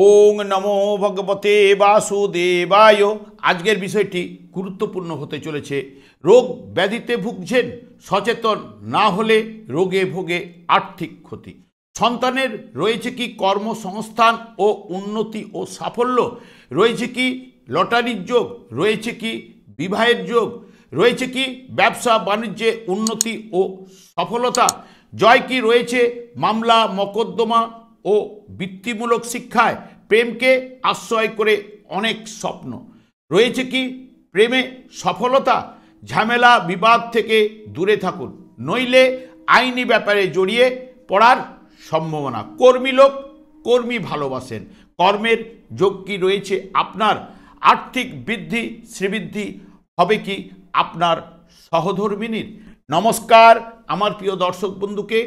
ওং নমো ভগবতে বাসুদেবায়। আজকের বিষয়টি গুরুত্বপূর্ণ হতে চলেছে। রোগ ব্যাধিতে ভুগছেন, সচেতন না হলে রোগে ভোগে আর্থিক ক্ষতি। সন্তানের রয়েছে কি কর্মসংস্থান ও উন্নতি ও সাফল্য, রয়েছে কি লটারির যোগ, রয়েছে কি বিবাহের যোগ, রয়েছে কি ব্যবসা বাণিজ্যে উন্নতি ও সফলতা, জয় কি রয়েছে মামলা মকদ্দমা ও বৃত্তিমূলক শিক্ষায়, প্রেমকে আশ্রয় করে অনেক স্বপ্ন, রয়েছে কি প্রেমে সফলতা। ঝামেলা বিবাদ থেকে দূরে থাকুন, নইলে আইনি ব্যাপারে জড়িয়ে পড়ার সম্ভাবনা। কর্মী লোক কর্মী ভালোবাসেন, কর্মের যোগ কি রয়েছে আপনার। আর্থিক বৃদ্ধি শ্রীবৃদ্ধি হবে কি আপনার সহধর্মিনীর। নমস্কার আমার প্রিয় দর্শক বন্ধুকে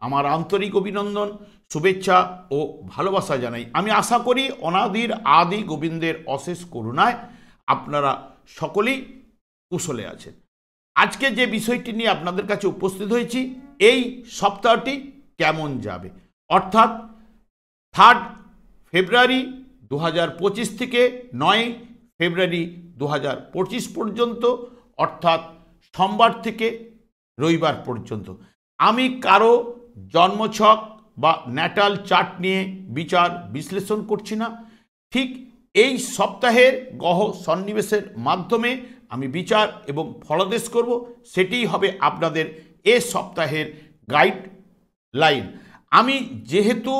আমার আন্তরিক অভিনন্দন, শুভেচ্ছা ও ভালোবাসা জানাই। আমি আশা করি অনাদির আদি গোবিন্দের অশেষ করুণায় আপনারা সকলেই কুশলে আছেন। আজকে যে বিষয়টি নিয়ে আপনাদের কাছে উপস্থিত হয়েছি, এই সপ্তাহটি কেমন যাবে, অর্থাৎ 3 ফেব্রুয়ারি 2025 থেকে 9 ফেব্রুয়ারি 2025 পর্যন্ত, অর্থাৎ সোমবার থেকে রবিবার পর্যন্ত। আমি কারো জন্মছক বা ন্যাটাল চার্ট নিয়ে বিচার বিশ্লেষণ করছি না। ঠিক এই সপ্তাহের গ্রহ সন্নিবেশের মাধ্যমে আমি বিচার এবং ফলাদেশ করব, সেটিই হবে আপনাদের এ সপ্তাহের গাইডলাইন। আমি যেহেতু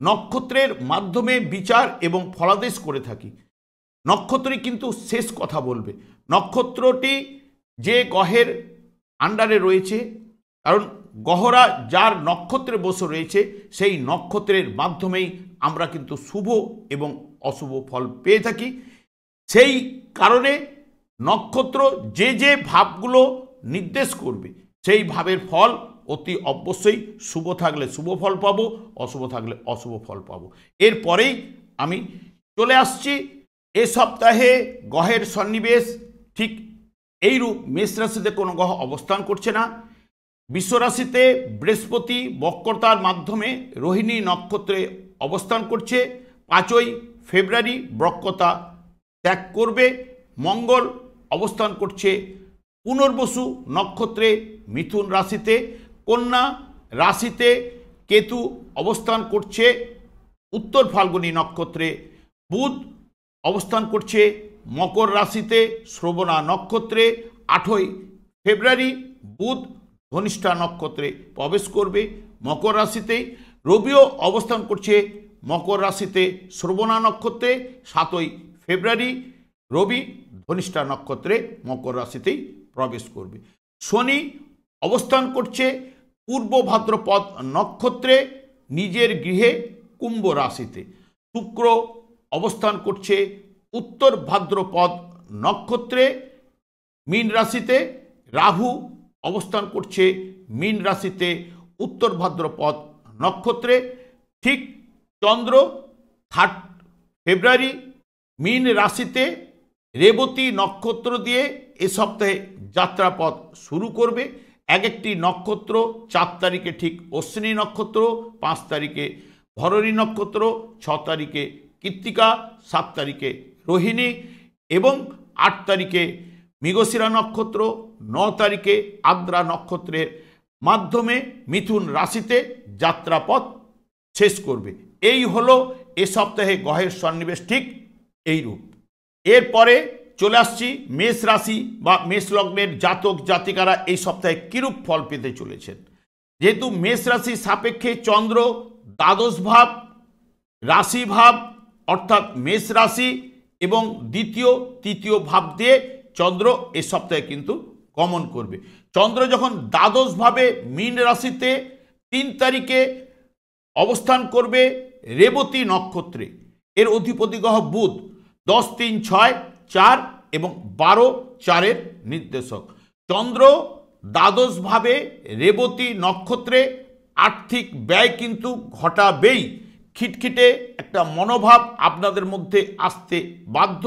নক্ষত্রের মাধ্যমে বিচার এবং ফলাদেশ করে থাকি, নক্ষত্রই কিন্তু শেষ কথা বলবে। নক্ষত্রটি যে গ্রহের আন্ডারে রয়েছে, কারণ গ্রহরা যার নক্ষত্রে বসে রয়েছে সেই নক্ষত্রের মাধ্যমেই আমরা কিন্তু শুভ এবং অশুভ ফল পেয়ে থাকি। সেই কারণে নক্ষত্র যে যে ভাবগুলো নির্দেশ করবে সেই ভাবের ফল অতি অবশ্যই শুভ থাকলে শুভ ফল পাবো, অশুভ থাকলে অশুভ ফল পাবো। এরপরেই আমি চলে আসছি এ সপ্তাহে গ্রহের সন্নিবেশ ঠিক এইরূপ। মেষ রাশিতে কোনো গ্রহ অবস্থান করছে না। বিশ্বরাশিতে বৃহস্পতি বক্রতার মাধ্যমে রোহিণী নক্ষত্রে অবস্থান করছে। 5 ফেব্রুয়ারি বক্রতা ত্যাগ করবে। মঙ্গল অবস্থান করছে পুনর্বসু নক্ষত্রে মিথুন রাশিতে। কন্যা রাশিতে কেতু অবস্থান করছে উত্তর ফাল্গুনী নক্ষত্রে। বুধ অবস্থান করছে মকর রাশিতে শ্রবণা নক্ষত্রে। 8 ফেব্রুয়ারি বুধ ধনিষ্ঠা নক্ষত্রে প্রবেশ করবে মকর রাশিতেই। রবিও অবস্থান করছে মকর রাশিতে শ্রবণা নক্ষত্রে। 7 ফেব্রুয়ারি রবি ধনিষ্ঠা নক্ষত্রে মকর রাশিতেই প্রবেশ করবে। শনি অবস্থান করছে পূর্ব ভাদ্রপদ নক্ষত্রে নিজের গৃহে কুম্ভ রাশিতে। শুক্র অবস্থান করছে উত্তর ভাদ্রপদ নক্ষত্রে মীন রাশিতে। রাহু অবস্থান করছে মীন রাশিতে উত্তর ভাদ্রপদ নক্ষত্রে। ঠিক চন্দ্র 3 ফেব্রুয়ারি মীন রাশিতে রেবতী নক্ষত্র দিয়ে এ সপ্তাহে যাত্রাপথ শুরু করবে। এক একটি নক্ষত্র 4 তারিখে ঠিক অশ্বিনী নক্ষত্র, 5 তারিখে ভরণী নক্ষত্র, 6 তারিখে কৃত্তিকা, 7 তারিখে রোহিণী এবং 8 তারিখে মৃগশিরা নক্ষত্র, 9 তারিখে আদ্রা নক্ষত্রের মাধ্যমে মিথুন রাশিতে যাত্রাপথ শেষ করবে। এই হলো এ সপ্তাহে গ্রহের সন্নিবেশ ঠিক এইরূপ। এরপরে চলে আসছি মেষ রাশি বা মেষ লগ্নের জাতক জাতিকারা এই সপ্তাহে কিরূপ ফল পেতে চলেছেন। যেহেতু মেষ রাশি সাপেক্ষে চন্দ্র দ্বাদশ ভাব রাশি ভাব, অর্থাৎ মেষ রাশি এবং দ্বিতীয় তৃতীয় ভাব দিয়ে চন্দ্র এ সপ্তাহে কিন্তু গমন করবে। চন্দ্র যখন দ্বাদশভাবে মীন রাশিতে 3 তারিখে অবস্থান করবে রেবতী নক্ষত্রে, এর অধিপতি গ্রহ বুধ 10, 3, 6, 4 এবং 12, 4 নির্দেশক। চন্দ্র দ্বাদশভাবে রেবতী নক্ষত্রে আর্থিক ব্যয় কিন্তু ঘটাবেই। খিটখিটে একটা মনোভাব আপনাদের মধ্যে আসতে বাধ্য।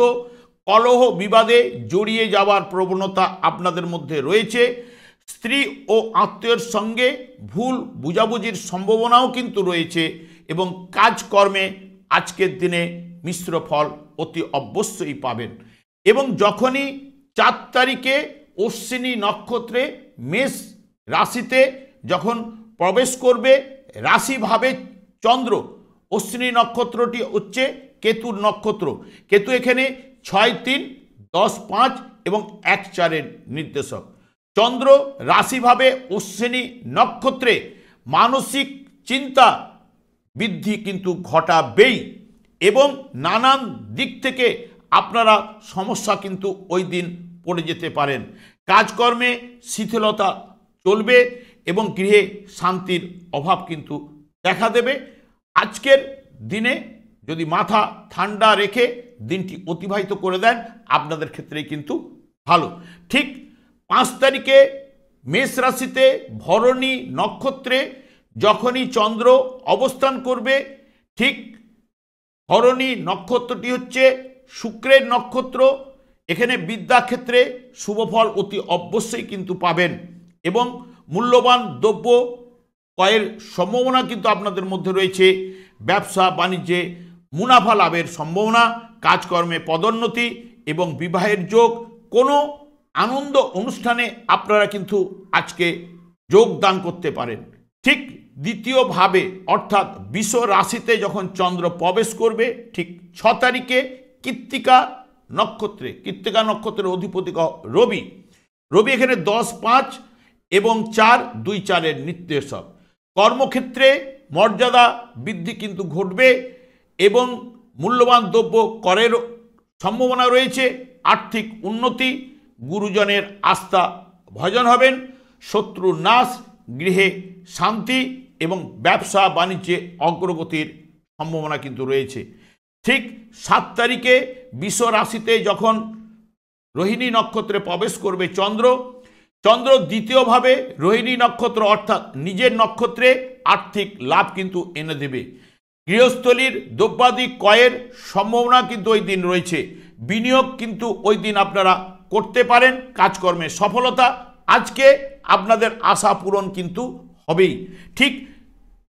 কলহ বিবাদে জড়িয়ে যাওয়ার প্রবণতা আপনাদের মধ্যে রয়েছে। স্ত্রী ও আত্মীয়ের সঙ্গে ভুল বুঝাবুঝির সম্ভাবনাও কিন্তু রয়েছে এবং কাজকর্মে আজকের দিনে মিশ্র ফল অতি অবশ্যই পাবেন। এবং যখনই 4 তারিখে অশ্বিনী নক্ষত্রে মেষ রাশিতে যখন প্রবেশ করবে, রাশিভাবে চন্দ্র, অশ্বিনী নক্ষত্রটি হচ্ছে কেতুর নক্ষত্র, কেতু এখানে 6, 3, 10, 5 এবং 1, 4 নির্দেশক। চন্দ্র রাশিভাবে অশ্বিনী নক্ষত্রে মানসিক চিন্তা বৃদ্ধি কিন্তু ঘটাবেই এবং নানান দিক থেকে আপনারা সমস্যা কিন্তু ওই দিন পড়ে যেতে পারেন। কাজকর্মে শিথিলতা চলবে এবং গৃহে শান্তির অভাব কিন্তু দেখা দেবে। আজকের দিনে যদি মাথা ঠান্ডা রেখে দিনটি অতিবাহিত করে দেন, আপনাদের ক্ষেত্রে কিন্তু ভালো। ঠিক 5 তারিখে মেষ রাশিতে ভরণী নক্ষত্রে যখনই চন্দ্র অবস্থান করবে, ঠিক ভরণী নক্ষত্রটি হচ্ছে শুক্রের নক্ষত্র, এখানে বিদ্যাক্ষেত্রে শুভফল অতি অবশ্যই কিন্তু পাবেন এবং মূল্যবান দ্রব্য ক্রয়ের সম্ভাবনা কিন্তু আপনাদের মধ্যে রয়েছে। ব্যবসা বাণিজ্যে মুনাফা লাভের সম্ভাবনা, কাজকর্মে পদোন্নতি এবং বিবাহের যোগ। কোনো আনন্দ অনুষ্ঠানে আপনারা কিন্তু আজকে যোগদান করতে পারেন। ঠিক দ্বিতীয়ভাবে অর্থাৎ বৃষ রাশিতে যখন চন্দ্র প্রবেশ করবে, ঠিক 6 তারিখে কৃত্তিকা নক্ষত্রের অধিপতি রবি, এখানে 10, 5 এবং 4, 2, 4 নির্দেশক। কর্মক্ষেত্রে মর্যাদা বৃদ্ধি কিন্তু ঘটবে এবং মূল্যবান দ্রব্য ক্রয়ের সম্ভাবনা রয়েছে। আর্থিক উন্নতি, গুরুজনের আস্থা ভজন হবেন, শত্রু নাশ, গৃহে শান্তি এবং ব্যবসা বাণিজ্যে অগ্রগতির সম্ভাবনা কিন্তু রয়েছে। ঠিক 7 তারিখে বৃষ রাশিতে যখন রোহিণী নক্ষত্রে প্রবেশ করবে চন্দ্র দ্বিতীয়ভাবে রোহিণী নক্ষত্র অর্থাৎ নিজের নক্ষত্রে আর্থিক লাভ কিন্তু এনে দেবে। গৃহস্থলীর দ্রব্যাদি ক্রয়ের সম্ভাবনা কিন্তু ওই দিন রয়েছে। বিনিয়োগ কিন্তু ওই দিন আপনারা করতে পারেন। কাজকর্মে সফলতা, আজকে আপনাদের আশা পূরণ কিন্তু হবেই। ঠিক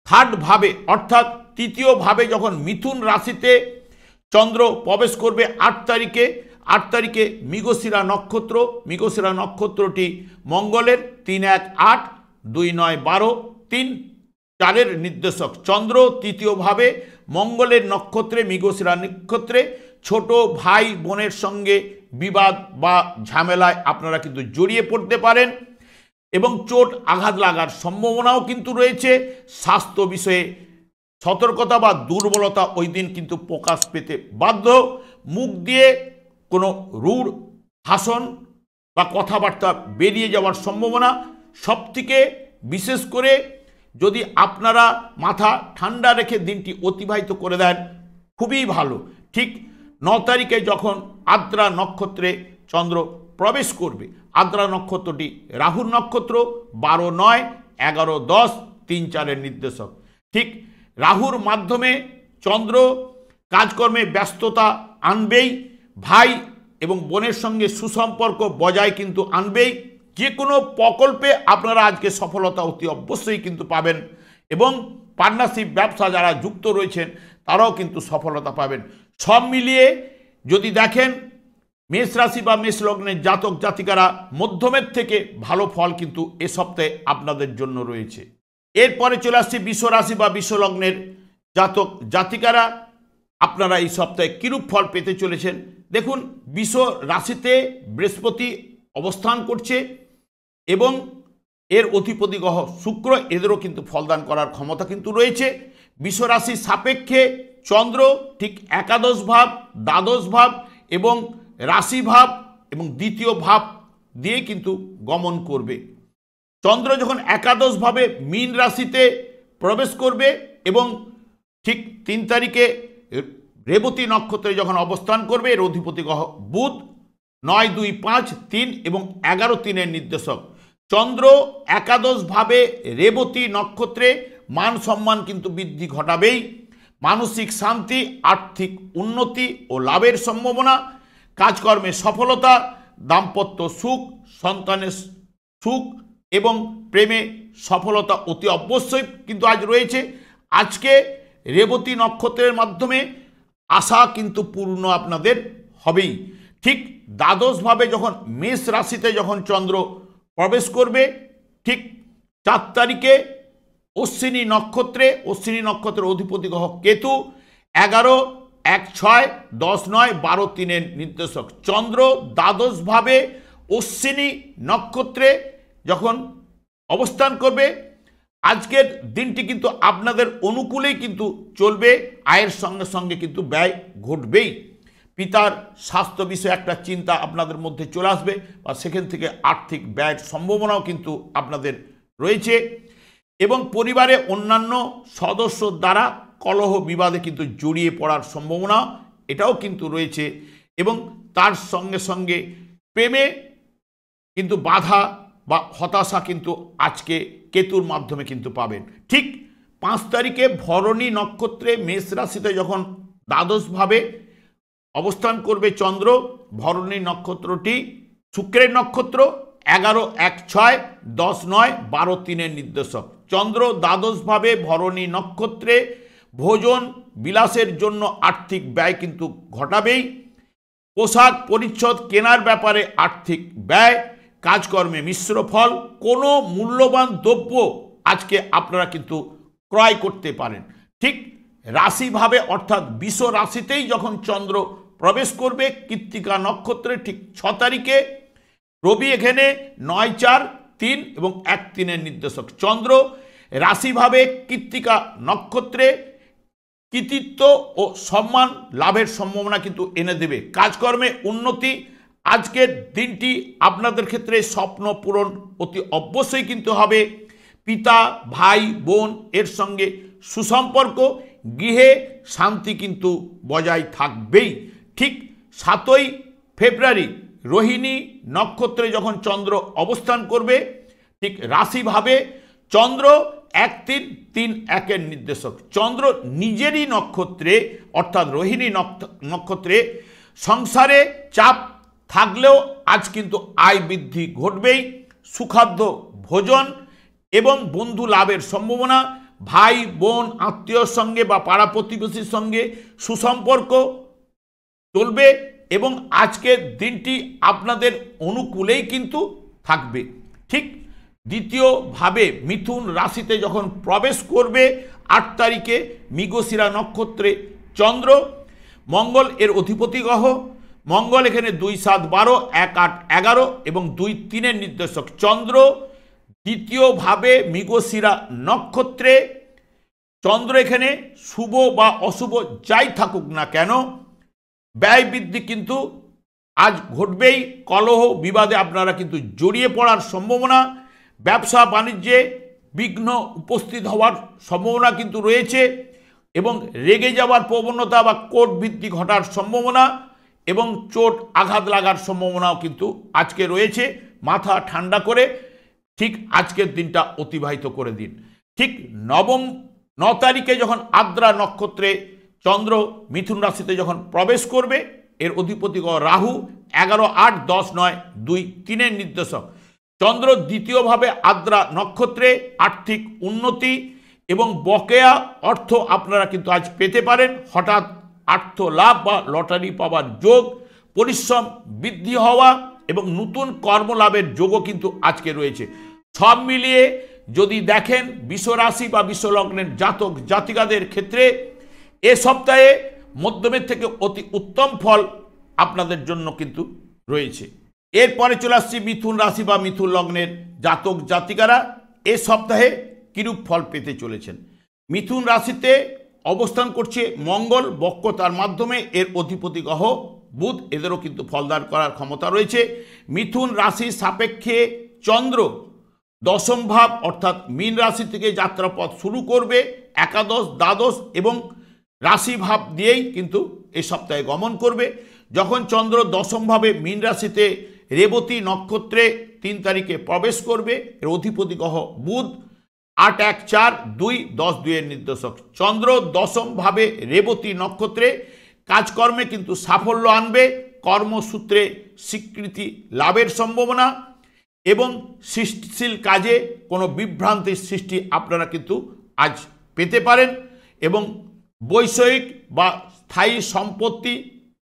3rd ভাবে অর্থাৎ তৃতীয়ভাবে যখন মিথুন রাশিতে চন্দ্র প্রবেশ করবে 8 তারিখে মৃগশিরা নক্ষত্রটি মঙ্গলের 3, 1, 8, 2, 9, 12, 3, 4 নির্দেশক। চন্দ্র তৃতীয়ভাবে মঙ্গলের নক্ষত্রে মৃগশিরা নক্ষত্রে ছোট ভাই বোনের সঙ্গে বিবাদ বা ঝামেলায় আপনারা কিন্তু জড়িয়ে পড়তে পারেন এবং চোট আঘাত লাগার সম্ভাবনাও কিন্তু রয়েছে। স্বাস্থ্য বিষয়ে সতর্কতা বা দুর্বলতা ওই দিন কিন্তু প্রকাশ পেতে বাধ্য। মুখ দিয়ে কোনো রূঢ় ভাষণ বা কথাবার্তা বেরিয়ে যাওয়ার সম্ভাবনা। সবথেকে বিশেষ করে যদি আপনারা মাথা ঠান্ডা রেখে দিনটি অতিবাহিত করে দেন, খুবই ভালো। ঠিক 9 তারিখে যখন আদ্রা নক্ষত্রে চন্দ্র প্রবেশ করবে, আদ্রা নক্ষত্রটি রাহুর নক্ষত্র, 12, 9, 11, 10, 3, 4 নির্দেশক। ঠিক রাহুর মাধ্যমে চন্দ্র কাজকর্মে ব্যস্ততা আনবেই, ভাই এবং বোনের সঙ্গে সুসম্পর্ক বজায় কিন্তু আনবেই। যে কোনো প্রকল্পে আপনারা আজকে সফলতা অতি অবশ্যই কিন্তু পাবেন এবং পার্টনারশিপ ব্যবসা যারা যুক্ত রয়েছেন তারাও কিন্তু সফলতা পাবেন। সব মিলিয়ে যদি দেখেন মেষ রাশি বা মেষ লগ্নের জাতক জাতিকারা মধ্যমের থেকে ভালো ফল কিন্তু এ সপ্তাহে আপনাদের জন্য রয়েছে। এরপরে চলে আসছে বৃষ রাশি বা বৃষ লগ্নের জাতক জাতিকারা, আপনারা এই সপ্তাহে কিরূপ ফল পেতে চলেছেন। দেখুন, বৃষ রাশিতে বৃহস্পতি অবস্থান করছে এবং এর অধিপতি গ্রহ শুক্র, এদেরও কিন্তু ফলদান করার ক্ষমতা কিন্তু রয়েছে। বৃষ রাশির সাপেক্ষে চন্দ্র ঠিক একাদশ ভাব, দ্বাদশ ভাব এবং রাশি ভাব এবং দ্বিতীয় ভাব দিয়ে কিন্তু গমন করবে। চন্দ্র যখন একাদশ ভাবে মীন রাশিতে প্রবেশ করবে এবং ঠিক 3 তারিখে রেবতী নক্ষত্রে যখন অবস্থান করবে, এর অধিপতি গ্রহ বুধ, 9, 2, 5, 3 এবং 11, 3 নির্দেশক। চন্দ্র একাদশ ভাবে রেবতী নক্ষত্রে মান সম্মান কিন্তু বৃদ্ধি ঘটাবেই। মানসিক শান্তি, আর্থিক উন্নতি ও লাভের সম্ভাবনা, কাজকর্মে সফলতা, দাম্পত্য সুখ, সন্তানের সুখ এবং প্রেমে সফলতা অতি অবশ্যই কিন্তু আজ রয়েছে। আজকে রেবতী নক্ষত্রের মাধ্যমে আশা কিন্তু পূর্ণ আপনাদের হবেই। ঠিক দ্বাদশভাবে যখন মেষ রাশিতে যখন চন্দ্র প্রবেশ করবে, ঠিক 4 তারিখে অশ্বিনী নক্ষত্রের অধিপতি গ্রহ কেতু, 11, 1, 6, 10, 9, 12, 3 নির্দেশক চন্দ্র দ্বাদশভাবে অশ্বিনী নক্ষত্রে যখন অবস্থান করবে, আজকের দিনটি কিন্তু আপনাদের অনুকূলেই কিন্তু চলবে। আয়ের সঙ্গে সঙ্গে কিন্তু ব্যয় ঘটবেই। পিতার স্বাস্থ্য বিষয়ে একটা চিন্তা আপনাদের মধ্যে চলে আসবে, বা সেখান থেকে আর্থিক ব্যয়ের সম্ভাবনাও কিন্তু আপনাদের রয়েছে। এবং পরিবারে অন্যান্য সদস্যর দ্বারা কলহ বিবাদে কিন্তু জড়িয়ে পড়ার সম্ভাবনা এটাও কিন্তু রয়েছে। এবং তার সঙ্গে সঙ্গে প্রেমে কিন্তু বাধা বা হতাশা কিন্তু আজকে কেতুর মাধ্যমে কিন্তু পাবেন। ঠিক 5 তারিখে ভরণী নক্ষত্রে মেষ রাশিতে যখন দ্বাদশভাবে অবস্থান করবে চন্দ্র, ভরণী নক্ষত্রটি শুক্রের নক্ষত্র, 11, 1, 6, 10, 9, 12, 3 নির্দেশক চন্দ্র দ্বাদশভাবে ভরণী নক্ষত্রে ভোজন বিলাসের জন্য আর্থিক ব্যয় কিন্তু ঘটাবেই। পোশাক পরিচ্ছদ কেনার ব্যাপারে আর্থিক ব্যয়, কাজকর্মে মিশ্র ফল, কোনো মূল্যবান দ্রব্য আজকে আপনারা কিন্তু ক্রয় করতে পারেন। ঠিক রাশিভাবে অর্থাৎ বিষ রাশিতেই যখন চন্দ্র প্রবেশ করবে কৃত্তিকা নক্ষত্রে ঠিক 6 তারিখে, রবি এখানে 9, 4, 3 এবং 1, 3 নির্দেশক চন্দ্র রাশিভাবে কৃত্তিকা নক্ষত্রে কৃতিত্ব ও সম্মান লাভের সম্ভাবনা কিন্তু এনে দেবে। কাজকর্মে উন্নতি, আজকের দিনটি আপনাদের ক্ষেত্রে স্বপ্ন পূরণ অতি অবশ্যই কিন্তু হবে। পিতা ভাই বোন এর সঙ্গে সুসম্পর্ক, গৃহে শান্তি কিন্তু বজায় থাকবেই। ঠিক 7ই ফেব্রুয়ারি রোহিণী নক্ষত্রে যখন চন্দ্র অবস্থান করবে, ঠিক রাশিভাবে চন্দ্র 1, 3, 3, 1 নির্দেশক চন্দ্র নিজেরই নক্ষত্রে অর্থাৎ রোহিণী নক্ষত্রে সংসারে চাপ থাকলেও আজ কিন্তু আয় বৃদ্ধি ঘটবেই। সুখাদ্য ভোজন এবং বন্ধু লাভের সম্ভাবনা, ভাই বোন আত্মীয়র সঙ্গে বা পাড়া প্রতিবেশীর সঙ্গে সুসম্পর্ক চলবে এবং আজকের দিনটি আপনাদের অনুকূলেই কিন্তু থাকবে। ঠিক দ্বিতীয়ভাবে মিথুন রাশিতে যখন প্রবেশ করবে 8 তারিখে মৃগশিরা নক্ষত্রে চন্দ্র, মঙ্গল এর অধিপতি গ্রহ, মঙ্গল এখানে 2, 7, 12, 1, 8, 11 এবং 2, 3 নির্দেশক চন্দ্র দ্বিতীয়ভাবে মৃগশিরা নক্ষত্রে চন্দ্র এখানে শুভ বা অশুভ যাই থাকুক না কেন ব্যয় বৃদ্ধি কিন্তু আজ ঘটবেই। কলহ বিবাদে আপনারা কিন্তু জড়িয়ে পড়ার সম্ভাবনা, ব্যবসা বাণিজ্যে বিঘ্ন উপস্থিত হওয়ার সম্ভাবনা কিন্তু রয়েছে এবং রেগে যাওয়ার প্রবণতা বা কোর্ট বৃদ্ধি ঘটার সম্ভাবনা এবং চোট আঘাত লাগার সম্ভাবনাও কিন্তু আজকে রয়েছে। মাথা ঠান্ডা করে ঠিক আজকের দিনটা অতিবাহিত করে দিন। ঠিক 9 তারিখে যখন আদ্রা নক্ষত্রে চন্দ্র মিথুন রাশিতে যখন প্রবেশ করবে, এর অধিপতি রাহু, 11, 8, 10, 9, 2, 3 নির্দেশক চন্দ্র দ্বিতীয়ভাবে আদ্রা নক্ষত্রে আর্থিক উন্নতি এবং বকেয়া অর্থ আপনারা কিন্তু আজ পেতে পারেন। হঠাৎ অর্থ লাভ বা লটারি পাওয়ার যোগ, পরিশ্রম বৃদ্ধি হওয়া এবং নতুন কর্মলাভের যোগও কিন্তু আজকে রয়েছে। সব মিলিয়ে যদি দেখেন বিষ রাশি বা বিষ লগ্নের জাতক জাতিকাদের ক্ষেত্রে এ সপ্তাহে মধ্যমের থেকে অতি উত্তম ফল আপনাদের জন্য কিন্তু রয়েছে। এরপরে চলে আসছি মিথুন রাশি বা মিথুন লগ্নের জাতক জাতিকারা এ সপ্তাহে কিরূপ ফল পেতে চলেছেন। মিথুন রাশিতে অবস্থান করছে মঙ্গল বক্রতার মাধ্যমে, এর অধিপতি গ্রহ বুধ, এদেরও কিন্তু ফলদান করার ক্ষমতা রয়েছে। মিথুন রাশির সাপেক্ষে চন্দ্র দশম ভাব অর্থাৎ মীন রাশি থেকে যাত্রাপথ শুরু করবে, একাদশ দ্বাদশ এবং রাশি ভাব দিয়েই কিন্তু এই সপ্তাহে গমন করবে। যখন চন্দ্র দশমভাবে মীন রাশিতে রেবতী নক্ষত্রে 3 তারিখে প্রবেশ করবে, এর অধিপতি গ্রহ বুধ, 8, 1, 4, 2, 10, 2 এর নির্দেশক চন্দ্র দশমভাবে রেবতী নক্ষত্রে কাজকর্মে কিন্তু সাফল্য আনবে, কর্মসূত্রে স্বীকৃতি লাভের সম্ভাবনা এবং সৃষ্টিশীল কাজে কোনো বিভ্রান্তির সৃষ্টি আপনারা কিন্তু আজ পেতে পারেন এবং বৈষয়িক বা স্থায়ী সম্পত্তি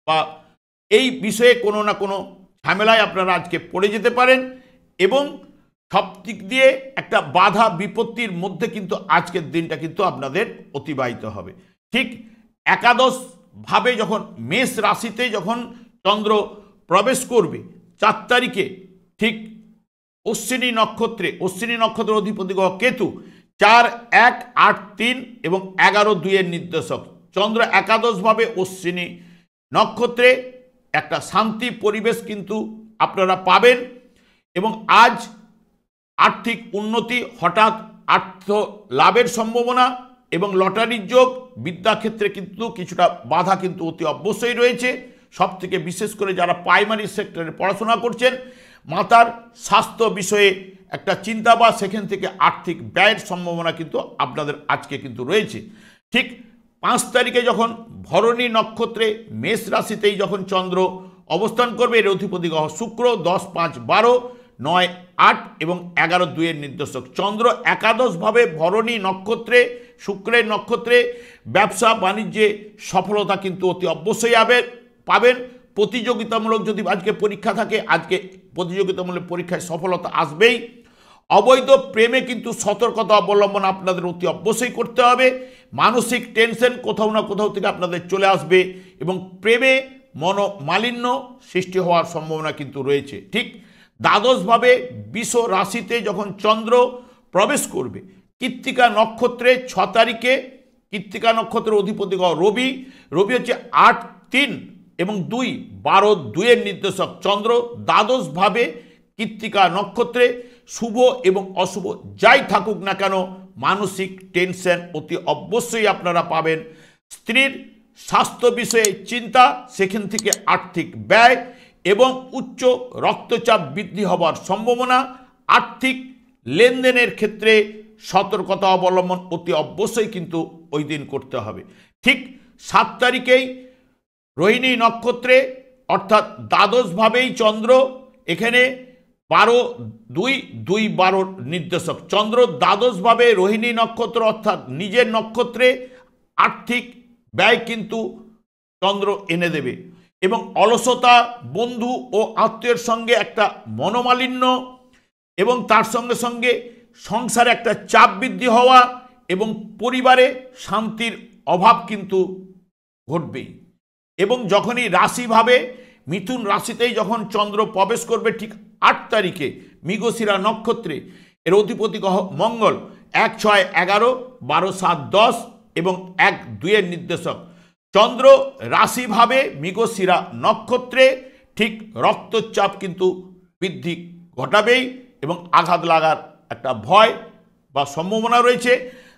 বা এই বিষয়ে কোনো না কোনো ঝামেলায় আপনারা আজকে পড়ে যেতে পারেন এবং সব দিক দিয়ে একটা বাধা বিপত্তির মধ্যে কিন্তু আজকের দিনটা কিন্তু আপনাদের অতিবাহিত হবে। ঠিক একাদশভাবে যখন মেষ রাশিতে যখন চন্দ্র প্রবেশ করবে 4 তারিখে, ঠিক অশ্বিনী নক্ষত্রের অধিপতি গ্রহ কেতু 4, 1, 8, 3 এবং 11, 2 এর নির্দেশক চন্দ্র একাদশভাবে অশ্বিনী নক্ষত্রে একটা শান্তি পরিবেশ কিন্তু আপনারা পাবেন এবং আজ আর্থিক উন্নতি, হঠাৎ অর্থ লাভের সম্ভাবনা এবং লটারির যোগ, বিদ্যাক্ষেত্রে কিন্তু কিছুটা বাধা কিন্তু অতি অবশ্যই রয়েছে। সব থেকে বিশেষ করে যারা প্রাইমারি সেক্টরে পড়াশোনা করছেন, মাতার স্বাস্থ্য বিষয়ে একটা চিন্তা বা সেখান থেকে আর্থিক ব্যয়ের সম্ভাবনা কিন্তু আপনাদের আজকে কিন্তু রয়েছে। ঠিক 5 তারিখে যখন ভরণী নক্ষত্রে মেষ রাশিতেই যখন চন্দ্র অবস্থান করবে, এর অধিপতি গ্রহ শুক্র 10, 5, 12, 9, 8 এবং 11, 2 এর নির্দেশক চন্দ্র একাদশভাবে ভরণী নক্ষত্রে শুক্রের নক্ষত্রে ব্যবসা বাণিজ্যে সফলতা কিন্তু অতি অবশ্যই পাবেন। প্রতিযোগিতামূলক যদি আজকে পরীক্ষা থাকে, আজকে প্রতিযোগিতামূলক পরীক্ষায় সফলতা আসবেই। অবৈধ প্রেমে কিন্তু সতর্কতা অবলম্বন আপনাদের অতি অবশ্যই করতে হবে। মানসিক টেনশন কোথাও না কোথাও থেকে আপনাদের চলে আসবে এবং প্রেমে মনোমালিন্য সৃষ্টি হওয়ার সম্ভাবনা কিন্তু রয়েছে। ঠিক দ্বাদশভাবে বৃষ রাশিতে যখন চন্দ্র প্রবেশ করবে কৃত্তিকা নক্ষত্রে 6 তারিখে, কৃত্তিকা নক্ষত্রের অধিপতি গ্রহ রবি হচ্ছে 8, 3 এবং 2, 12, 2 এর নির্দেশক চন্দ্র দ্বাদশভাবে কৃত্তিকা নক্ষত্রে শুভ এবং অশুভ যাই থাকুক না কেন মানসিক টেনশন অতি অবশ্যই আপনারা পাবেন। স্ত্রীর স্বাস্থ্য বিষয়ে চিন্তা, সেখান থেকে আর্থিক ব্যয় এবং উচ্চ রক্তচাপ বৃদ্ধি হবার সম্ভাবনা, আর্থিক লেনদেনের ক্ষেত্রে সতর্কতা অবলম্বন অতি অবশ্যই কিন্তু ওই দিন করতে হবে। ঠিক 7 তারিখেই রোহিণী নক্ষত্রে অর্থাৎ দ্বাদশভাবেই চন্দ্র, এখানে 12, 2, 2, 12 নির্দেশক চন্দ্র দ্বাদশভাবে রোহিণী নক্ষত্র অর্থাৎ নিজের নক্ষত্রে আর্থিক ব্যয় কিন্তু চন্দ্র এনে দেবে এবং অলসতা, বন্ধু ও আত্মীয়ের সঙ্গে একটা মনোমালিন্য এবং তার সঙ্গে সঙ্গে সংসারে একটা চাপ বৃদ্ধি হওয়া এবং পরিবারে শান্তির অভাব কিন্তু ঘটবেই। এবং যখনই রাশিভাবে মিথুন রাশিতেই যখন চন্দ্র প্রবেশ করবে ঠিক 8 তারিখে মৃগশিরা নক্ষত্রে, এর অধিপতি গ্রহ মঙ্গল 1, 6, 11, 12, 7, 10 এবং 1, 2 এর নির্দেশক চন্দ্র রাশিভাবে মৃগশিরা নক্ষত্রে ঠিক রক্তচাপ কিন্তু বৃদ্ধি ঘটাবেই এবং আঘাত লাগার একটা ভয় বা সম্ভাবনা রয়েছে।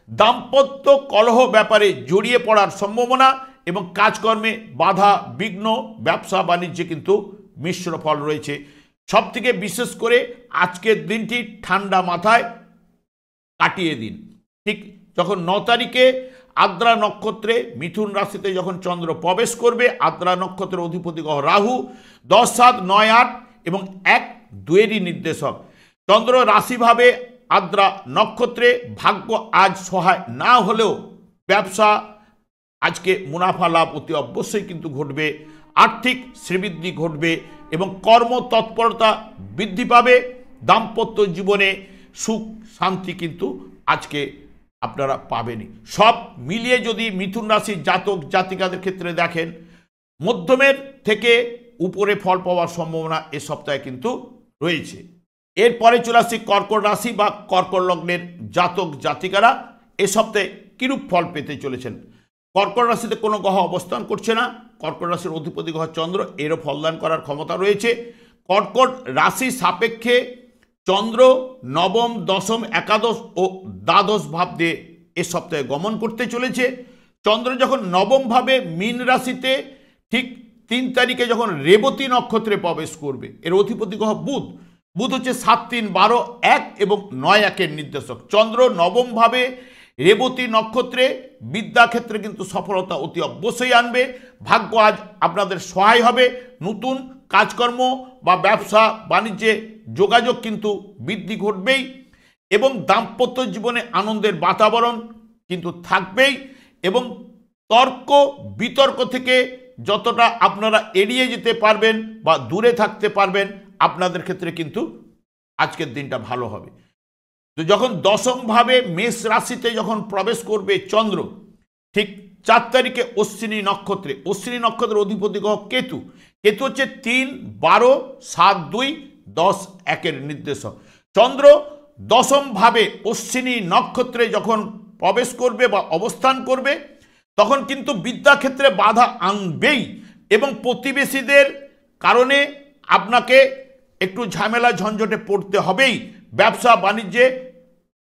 দাম্পত্য কলহ ব্যাপারে জড়িয়ে পড়ার সম্ভাবনা এবং কাজকর্মে বাধা বিঘ্ন, ব্যবসা বাণিজ্যে কিন্তু মিশ্র ফল রয়েছে। সবথেকে বিশেষ করে আজকের দিনটি ঠান্ডা মাথায় কাটিয়ে দিন। ঠিক যখন 9 তারিখে আদ্রা নক্ষত্রে মিথুন রাশিতে যখন চন্দ্র প্রবেশ করবে, আদ্রা নক্ষত্রের অধিপতি গ্রহ রাহু 10, 7, 9, 8 এবং 1, 2 এরই নির্দেশক চন্দ্র রাশিভাবে আদ্রা নক্ষত্রে। ভাগ্য আজ সহায় না হলেও ব্যবসা আজকে মুনাফা লাভ অতি অবশ্যই কিন্তু ঘটবে, আর্থিক শ্রীবৃদ্ধি ঘটবে এবং কর্মতৎপরতা বৃদ্ধি পাবে। দাম্পত্য জীবনে সুখ শান্তি কিন্তু আজকে আপনারা পাবেনই। সব মিলিয়ে যদি মিথুন রাশির জাতক জাতিকাদের ক্ষেত্রে দেখেন, মধ্যমের থেকে উপরে ফল পাওয়ার সম্ভাবনা এ সপ্তাহে কিন্তু রয়েছে। এরপরে চলে আসছি কর্কট রাশি বা কর্কট লগ্নের জাতক জাতিকারা এ সপ্তাহে কিরূপ ফল পেতে চলেছেন। কর্কট রাশিতে কোনো গ্রহ অবস্থান করছে না, কর্কট রাশির অধিপতি গ্রহ চন্দ্র, এরও ফলদান করার ক্ষমতা রয়েছে। কর্কট রাশি সাপেক্ষে চন্দ্র নবম, দশম, একাদশ ও দ্বাদশ ভাব দিয়ে এ সপ্তাহে গমন করতে চলেছে। চন্দ্র যখন নবমভাবে মীন রাশিতে ঠিক 3 তারিখে যখন রেবতী নক্ষত্রে প্রবেশ করবে, এর অধিপতি গ্রহ বুধ হচ্ছে 7, 3, 12, 1 এবং 9, 1 এর নির্দেশক চন্দ্র নবমভাবে রেবতী নক্ষত্রে বিদ্যাক্ষেত্রে কিন্তু সফলতা অতি অবশ্যই আনবে। ভাগ্য আজ আপনাদের সহায় হবে, নতুন কাজকর্ম বা ব্যবসা বাণিজ্যে যোগাযোগ কিন্তু বৃদ্ধি ঘটবেই এবং দাম্পত্য জীবনে আনন্দের বাতাবরণ কিন্তু থাকবেই এবং তর্ক বিতর্ক থেকে যতটা আপনারা এড়িয়ে যেতে পারবেন বা দূরে থাকতে পারবেন, আপনাদের ক্ষেত্রে কিন্তু আজকের দিনটা ভালো হবে। তো যখন দশমভাবে মেষ রাশিতে যখন প্রবেশ করবে চন্দ্র, ঠিক 4 তারিখে অশ্বিনী নক্ষত্রে, অশ্বিনী নক্ষত্রের অধিপতি গ্রহ কেতু, কেতু হচ্ছে 3, 12, 7, 2, 10, 1-এর নির্দেশক। চন্দ্র দশমভাবে অশ্বিনী নক্ষত্রে যখন প্রবেশ করবে বা অবস্থান করবে, তখন কিন্তু বিদ্যাক্ষেত্রে বাধা আনবেই এবং প্রতিবেশীদের কারণে আপনাকে একটু ঝামেলা ঝঞ্ঝটে পড়তে হবেই। ব্যবসা বাণিজ্যে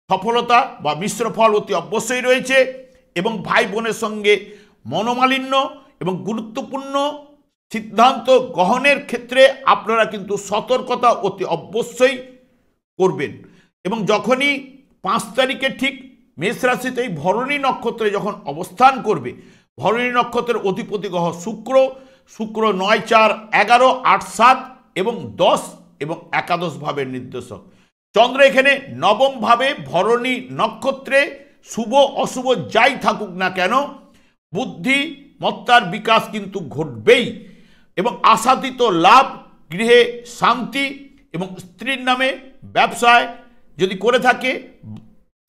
সফলতা বা মিশ্র ফল অতি অবশ্যই রয়েছে এবং ভাই বোনের সঙ্গে মনোমালিন্য এবং গুরুত্বপূর্ণ সিদ্ধান্ত গ্রহণের ক্ষেত্রে আপনারা কিন্তু সতর্কতা অতি অবশ্যই করবেন। এবং যখনই 5 তারিখে ঠিক মেষ রাশিতেই ভরণী নক্ষত্রে যখন অবস্থান করবে, ভরণী নক্ষত্রের অধিপতি গ্রহ শুক্র, শুক্র 9, 4, 11, 8, 7 এবং 10 এবং একাদশ ভাবের নির্দেশক। চন্দ্র এখানে নবমভাবে ভরণী নক্ষত্রে, শুভ অশুভ যাই থাকুক না কেন বুদ্ধিমত্তার বিকাশ কিন্তু ঘটবেই এবং আশাতীত লাভ, গৃহে শান্তি এবং স্ত্রীর নামে ব্যবসায় যদি করে থাকে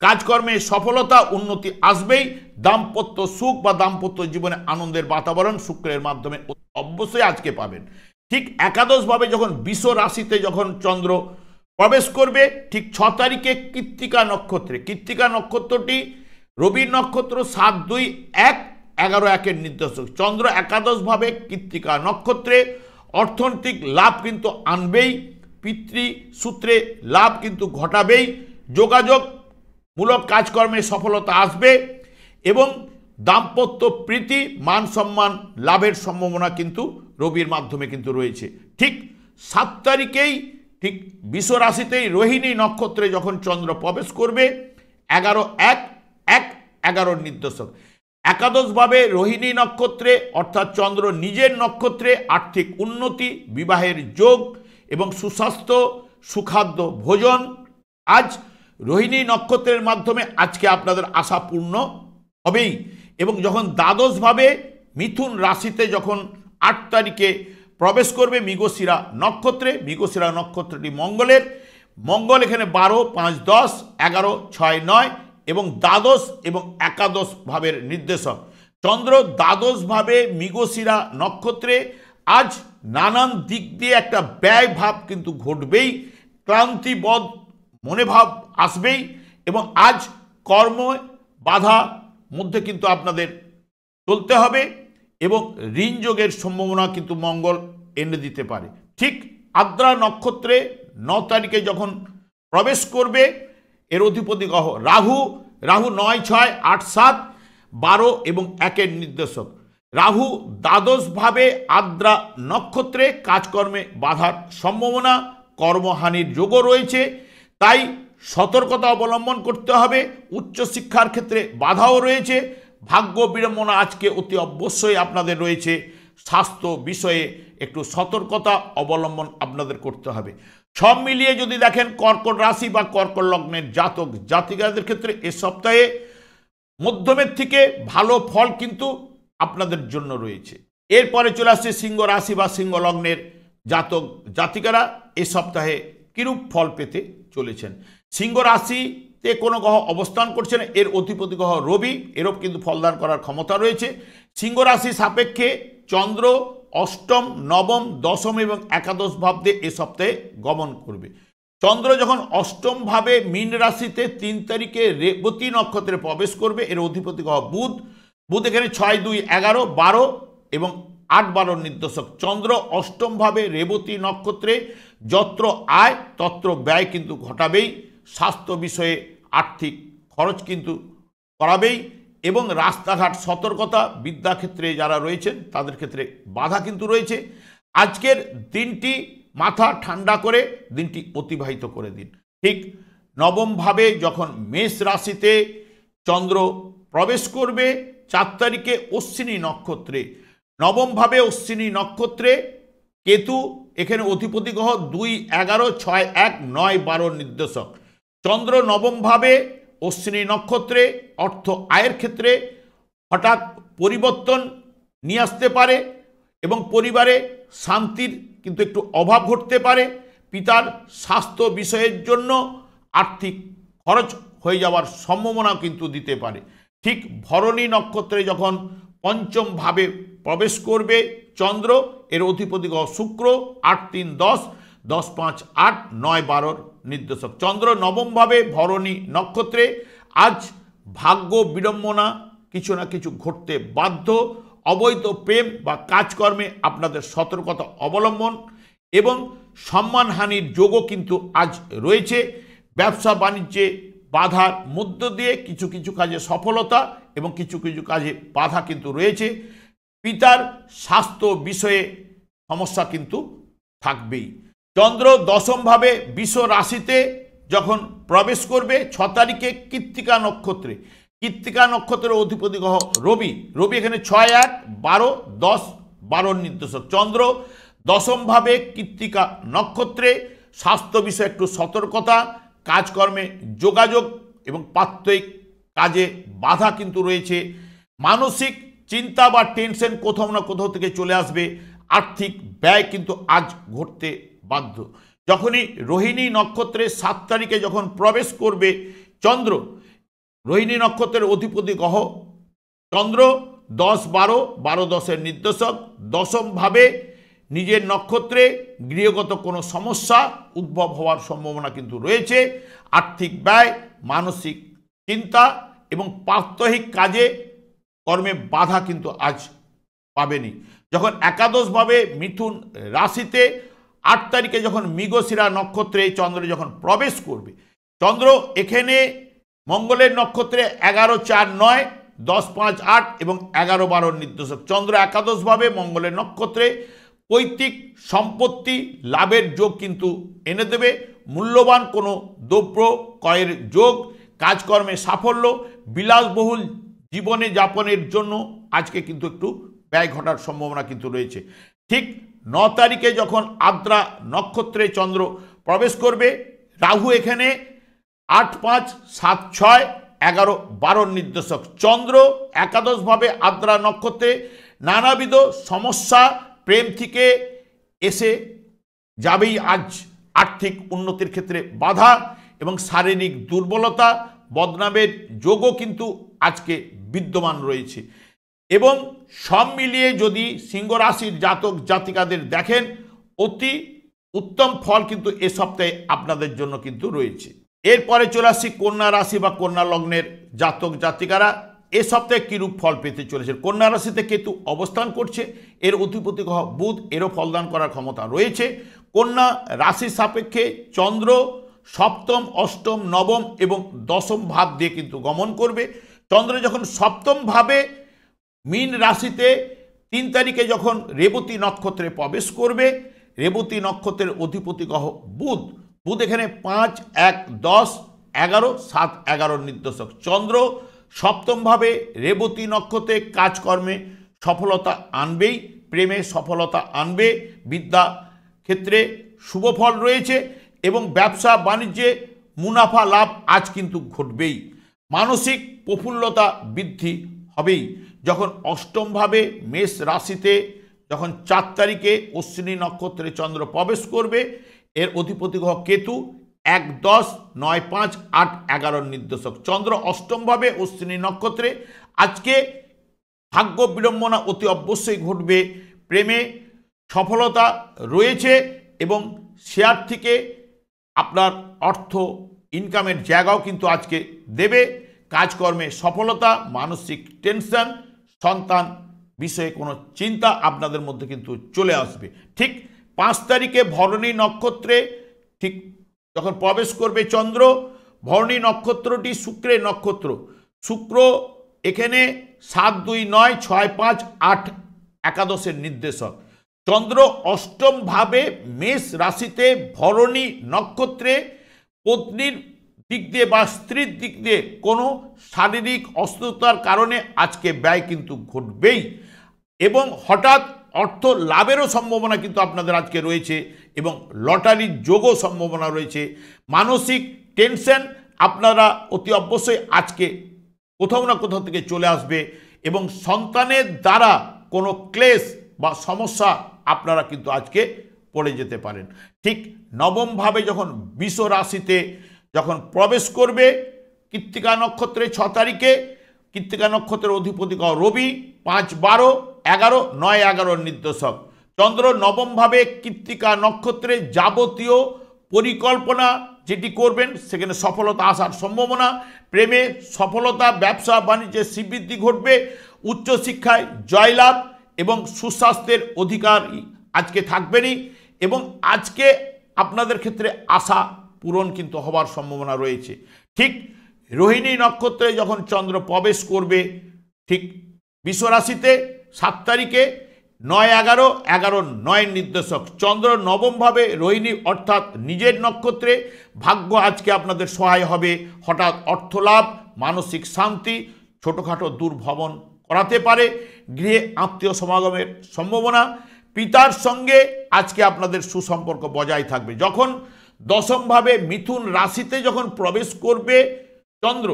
কাজকর্মে সফলতা উন্নতি আসবেই। দাম্পত্য সুখ বা দাম্পত্য জীবনে আনন্দের বাতাবরণ শুক্রের মাধ্যমে অবশ্যই আজকে পাবেন। ঠিক একাদশভাবে যখন বৃষ রাশিতে যখন চন্দ্র প্রবেশ করবে, ঠিক 6 তারিখে কৃত্তিকা নক্ষত্রে, কৃত্তিকা নক্ষত্রটি রবির নক্ষত্র 7, 2, 1, 11-1-এর নির্দেশক। চন্দ্র একাদশভাবে কৃত্তিকা নক্ষত্রে অর্থনৈতিক লাভ কিন্তু আনবেই, পিতৃসূত্রে লাভ কিন্তু ঘটাবেই, যোগাযোগমূলক কাজকর্মে সফলতা আসবে এবং দাম্পত্য প্রীতি মান সম্মান লাভের সম্ভাবনা কিন্তু রবির মাধ্যমে কিন্তু রয়েছে। ঠিক 7 তারিখেই ঠিক বৃষ রাশিতেই রোহিণী নক্ষত্রে যখন চন্দ্র প্রবেশ করবে, 11-1-1-11-এর নির্দেশক। একাদশভাবে রোহিণী নক্ষত্রে অর্থাৎ চন্দ্র নিজের নক্ষত্রে আর্থিক উন্নতি, বিবাহের যোগ এবং সুস্বাস্থ্য সুখাদ্য ভোজন আজ রোহিণী নক্ষত্রের মাধ্যমে আজকে আপনাদের আশা পূর্ণ হবেই। এবং যখন দ্বাদশভাবে মিথুন রাশিতে যখন 8 তারিখে প্রবেশ করবে মৃগশিরা নক্ষত্রে, মৃগশিরা নক্ষত্রটি মঙ্গলের, মঙ্গল এখানে 12, 5, 10, 11, 6, 9 এবং দ্বাদশ এবং একাদশ ভাবের নির্দেশক। চন্দ্র দ্বাদশভাবে মৃগশিরা নক্ষত্রে আজ নানান দিক দিয়ে একটা ব্যয় ভাব কিন্তু ঘটবেই, ক্লান্তিবোধ মনোভাব আসবেই এবং আজ কর্ম বাধা মধ্যে কিন্তু আপনাদের চলতে হবে এবং ঋণ যোগের সম্ভাবনা কিন্তু মঙ্গল এনে দিতে পারে। ঠিক আদ্রা নক্ষত্রে 9 তারিখে যখন প্রবেশ করবে, এর অধিপতি গ্রহ রাহু, রাহু 9, 6, 8, 7, 12 এবং 1-এর নির্দেশক। রাহু দ্বাদশভাবে আদ্রা নক্ষত্রে কাজকর্মে বাধার সম্ভাবনা, কর্মহানির যোগও রয়েছে, তাই সতর্কতা অবলম্বন করতে হবে। উচ্চশিক্ষার ক্ষেত্রে বাধাও রয়েছে, ভাগ্য বিড়ম্বনা আজকে অতি অবশ্যই আপনাদের রয়েছে। স্বাস্থ্য বিষয়ে একটু সতর্কতা অবলম্বন আপনাদের করতে হবে। সব মিলিয়ে যদি দেখেন কর্কট রাশি বা কর্কট লগ্নের জাতক জাতিকাদের ক্ষেত্রে এ সপ্তাহে মধ্যমের থেকে ভালো ফল কিন্তু আপনাদের জন্য রয়েছে। এরপরে চলে আসছে সিংহ রাশি বা সিংহ লগ্নের জাতক জাতিকারা এ সপ্তাহে কিরূপ ফল পেতে চলেছেন। সিংহ রাশিতে কোনো গ্রহ অবস্থান করছে না, এর অধিপতি গ্রহ রবি, এরও কিন্তু ফলদান করার ক্ষমতা রয়েছে। সিংহ রাশি সাপেক্ষে চন্দ্র অষ্টম, নবম, দশম এবং একাদশ ভাব দিয়ে এ সপ্তাহে গমন করবে। চন্দ্র যখন অষ্টম ভাবে মীন রাশিতে 3 তারিখে রেবতী নক্ষত্রে প্রবেশ করবে, এর অধিপতি গ্রহ বুধ, বুধ এখানে 6, 2, 11, 12 এবং 8-12 নির্দেশক। চন্দ্র অষ্টম ভাবে রেবতী নক্ষত্রে যত্র আয় তত্র ব্যয় কিন্তু ঘটাবেই, স্বাস্থ্য বিষয়ে আর্থিক খরচ কিন্তু করাবেই এবং রাস্তাঘাট সতর্কতা, বিদ্যাক্ষেত্রে যারা রয়েছেন তাদের ক্ষেত্রে বাধা কিন্তু রয়েছে। আজকের দিনটি মাথা ঠান্ডা করে দিনটি অতিবাহিত করে দিন। ঠিক নবমভাবে যখন মেষ রাশিতে চন্দ্র প্রবেশ করবে 4 তারিখে অশ্বিনী নক্ষত্রে, নবমভাবে অশ্বিনী নক্ষত্রে কেতু এখানে অধিপতি গ্রহ 2, 11, 6, 1, 9, 12 নির্দেশক। চন্দ্র নবমভাবে অশ্বিনী নক্ষত্রে অর্থ আয়ের ক্ষেত্রে হঠাৎ পরিবর্তন নিয়ে আসতে পারে এবং পরিবারে শান্তির কিন্তু একটু অভাব ঘটতে পারে। পিতার স্বাস্থ্য বিষয়ের জন্য আর্থিক খরচ হয়ে যাওয়ার সম্ভাবনাও কিন্তু দিতে পারে। ঠিক ভরণী নক্ষত্রে যখন পঞ্চম ভাবে প্রবেশ করবে চন্দ্র, এর অধিপতি গ্রহ শুক্র, ৮ ৩ ১০, ১০ ৫ ৮, ৯ ১২ নির্দেশক। চন্দ্র নবম ভাবে ভরণী নক্ষত্রে। আজ ভাগ্য বিড়ম্বনা কিছু না কিছু ঘটতে বাধ্য। অবৈধ প্রেম বা কাজকর্মে আপনাদের সতর্কতা অবলম্বন এবং সম্মানহানির যোগও কিন্তু আজ রয়েছে। ব্যবসা বাণিজ্যে বাধার মধ্য দিয়ে কিছু কিছু কাজে সফলতা এবং কিছু কিছু কাজে বাধা কিন্তু রয়েছে। পিতার স্বাস্থ্য বিষয়ে সমস্যা কিন্তু থাকবেই। চন্দ্র দশমভাবে বৃষ রাশিতে যখন প্রবেশ করবে 6 তারিখে কৃত্তিকা নক্ষত্রে। কৃত্তিকা নক্ষত্রের অধিপতি গ্রহ রবি। রবি এখানে 6 1 12 10 12 নির্দেশক। চন্দ্র দশমভাবে কৃত্তিকা নক্ষত্রে। স্বাস্থ্য বিষয়ে একটু সতর্কতা, কাজকর্মে যোগাযোগ এবং প্রাত্যহিক কাজে বাধা কিন্তু রয়েছে। মানসিক চিন্তা বা টেনশন কোথাও না কোথাও থেকে চলে আসবে। আর্থিক ব্যয় কিন্তু আজ ঘটতে বাধ্য। যখনই রোহিণী নক্ষত্রে 7 তারিখে যখন প্রবেশ করবে চন্দ্র, রোহিণী নক্ষত্রের অধিপতি গ্রহ চন্দ্র 10 12 12 10 নির্দেশক। দশমভাবে নিজের নক্ষত্রে গৃহগত কোনো সমস্যা উদ্ভব হওয়ার সম্ভাবনা কিন্তু রয়েছে। আর্থিক ব্যয়, মানসিক চিন্তা এবং প্রাত্যহিক কাজে কর্মে বাধা কিন্তু আজ পাবেনি। যখন একাদশভাবে মিথুন রাশিতে 8 তারিখে যখন মৃগশিরা নক্ষত্রে চন্দ্র যখন প্রবেশ করবে, চন্দ্র এখানে মঙ্গলের নক্ষত্রে 11 4 9, 10 5 8 এবং 11 12 নির্দেশক। চন্দ্র একাদশভাবে মঙ্গলের নক্ষত্রে পৈতৃক সম্পত্তি লাভের যোগ কিন্তু এনে দেবে। মূল্যবান কোনো দ্রব্য ক্রয়ের যোগ, কাজকর্মে সাফল্য, বিলাসবহুল জীবনে যাপনের জন্য আজকে কিন্তু একটু ব্যয় ঘটার সম্ভাবনা কিন্তু রয়েছে। ঠিক 9 তারিখে যখন আদ্রা নক্ষত্রে চন্দ্র প্রবেশ করবে, রাহু এখানে 8 5 7 6 11 12 নির্দেশক। চন্দ্র একাদশভাবে আদ্রা নক্ষত্রে। নানাবিধ সমস্যা প্রেম থেকে এসে যাবেই আজ। আর্থিক উন্নতির ক্ষেত্রে বাধা এবং শারীরিক দুর্বলতা, বদনামের যোগও কিন্তু আজকে বিদ্যমান রয়েছে। এবং সব মিলিয়ে যদি সিংহ রাশির জাতক জাতিকাদের দেখেন, অতি উত্তম ফল কিন্তু এ সপ্তাহে আপনাদের জন্য কিন্তু রয়েছে। এরপরে চলে আসছি কন্যা রাশি বা কন্যা লগ্নের জাতক জাতিকারা এ সপ্তাহে কিরূপ ফল পেতে চলেছে। কন্যা রাশিতে কেতু অবস্থান করছে, এর অধিপতি গ্রহ বুধ, এরও ফলদান করার ক্ষমতা রয়েছে। কন্যা রাশির সাপেক্ষে চন্দ্র সপ্তম, অষ্টম, নবম এবং দশম ভাব দিয়ে কিন্তু গমন করবে। চন্দ্র যখন সপ্তম ভাবে মীন রাশিতে 3 তারিখে যখন রেবতী নক্ষত্রে প্রবেশ করবে, রেবতী নক্ষত্রের অধিপতি গ্রহ বুধ। বুধ এখানে 5 1 10 11 7 11 নির্দেশক। চন্দ্র সপ্তমভাবে রেবতী নক্ষত্রে কাজকর্মে সফলতা আনবেই, প্রেমে সফলতা আনবে, বিদ্যা ক্ষেত্রে শুভ ফল রয়েছে এবং ব্যবসা বাণিজ্যে মুনাফা লাভ আজ কিন্তু ঘটবেই। মানসিক প্রফুল্লতা বৃদ্ধি হবেই। যখন অষ্টমভাবে মেষ রাশিতে যখন 4 তারিখে অশ্বিনী নক্ষত্রে চন্দ্র প্রবেশ করবে, এর অধিপতি গ্রহ কেতু 1 10 9 5 8 11 নির্দেশক। চন্দ্র অষ্টমভাবে অশ্বিনী নক্ষত্রে। আজকে ভাগ্য বিড়ম্বনা অতি অবশ্যই ঘটবে। প্রেমে সফলতা রয়েছে এবং শেয়ার থেকে আপনার অর্থ ইনকামের জায়গাও কিন্তু আজকে দেবে। কাজকর্মে সফলতা, মানসিক টেনশন, সন্তান বিষয়ে কোনো চিন্তা আপনাদের মধ্যে কিন্তু চলে আসবে। ঠিক 5 তারিখে ভরণী নক্ষত্রে ঠিক যখন প্রবেশ করবে চন্দ্র, ভরণী নক্ষত্রটি শুক্রের নক্ষত্র। শুক্র এখানে 7 2 9 6 5 8 11 নির্দেশক। চন্দ্র অষ্টম ভাবে মেষ রাশিতে ভরণী নক্ষত্রে পত্নীর দিক দিয়ে বা স্ত্রীর দিক দিয়ে কোনো শারীরিক অসুস্থতার কারণে আজকে ব্যয় কিন্তু ঘটবেই এবং হঠাৎ অর্থ লাভেরও সম্ভাবনা কিন্তু আপনাদের আজকে রয়েছে এবং লটারির যোগও সম্ভাবনা রয়েছে। মানসিক টেনশন আপনারা অতি অবশ্যই আজকে কোথাও না কোথাও থেকে চলে আসবে এবং সন্তানের দ্বারা কোনো ক্লেশ বা সমস্যা আপনারা কিন্তু আজকে পড়ে যেতে পারেন। ঠিক নবমভাবে যখন বৃষ রাশিতে যখন প্রবেশ করবে কৃত্তিকা নক্ষত্রে 6 তারিখে, কৃত্তিকা নক্ষত্রের অধিপতি রবি 5, 12, 11, 9, 11 নির্দেশক। চন্দ্র নবমভাবে কৃত্তিকা নক্ষত্রে যাবতীয় পরিকল্পনা যেটি করবেন সেখানে সফলতা আসার সম্ভাবনা, প্রেমে সফলতা, ব্যবসা বাণিজ্যে শ্রীবৃদ্ধি ঘটবে, উচ্চশিক্ষায় জয়লাভ এবং সুস্বাস্থ্যের অধিকার আজকে থাকবেনই। এবং আজকে আপনাদের ক্ষেত্রে আশা পূরণ কিন্তু হওয়ার সম্ভাবনা রয়েছে। ঠিক রোহিণী নক্ষত্রে যখন চন্দ্র প্রবেশ করবে ঠিক বৃষ রাশিতে 7 তারিখে, 9, 11, 11, 9 নির্দেশক। চন্দ্র নবমভাবে রোহিণী অর্থাৎ নিজের নক্ষত্রে, ভাগ্য আজকে আপনাদের সহায় হবে। হঠাৎ অর্থলাভ, মানসিক শান্তি, ছোটোখাটো দুর্ভ্রমণ করাতে পারে, গৃহে আত্মীয় সমাগমের সম্ভাবনা, পিতার সঙ্গে আজকে আপনাদের সুসম্পর্ক বজায় থাকবে। যখন দশমভাবে মিথুন রাশিতে যখন প্রবেশ করবে চন্দ্র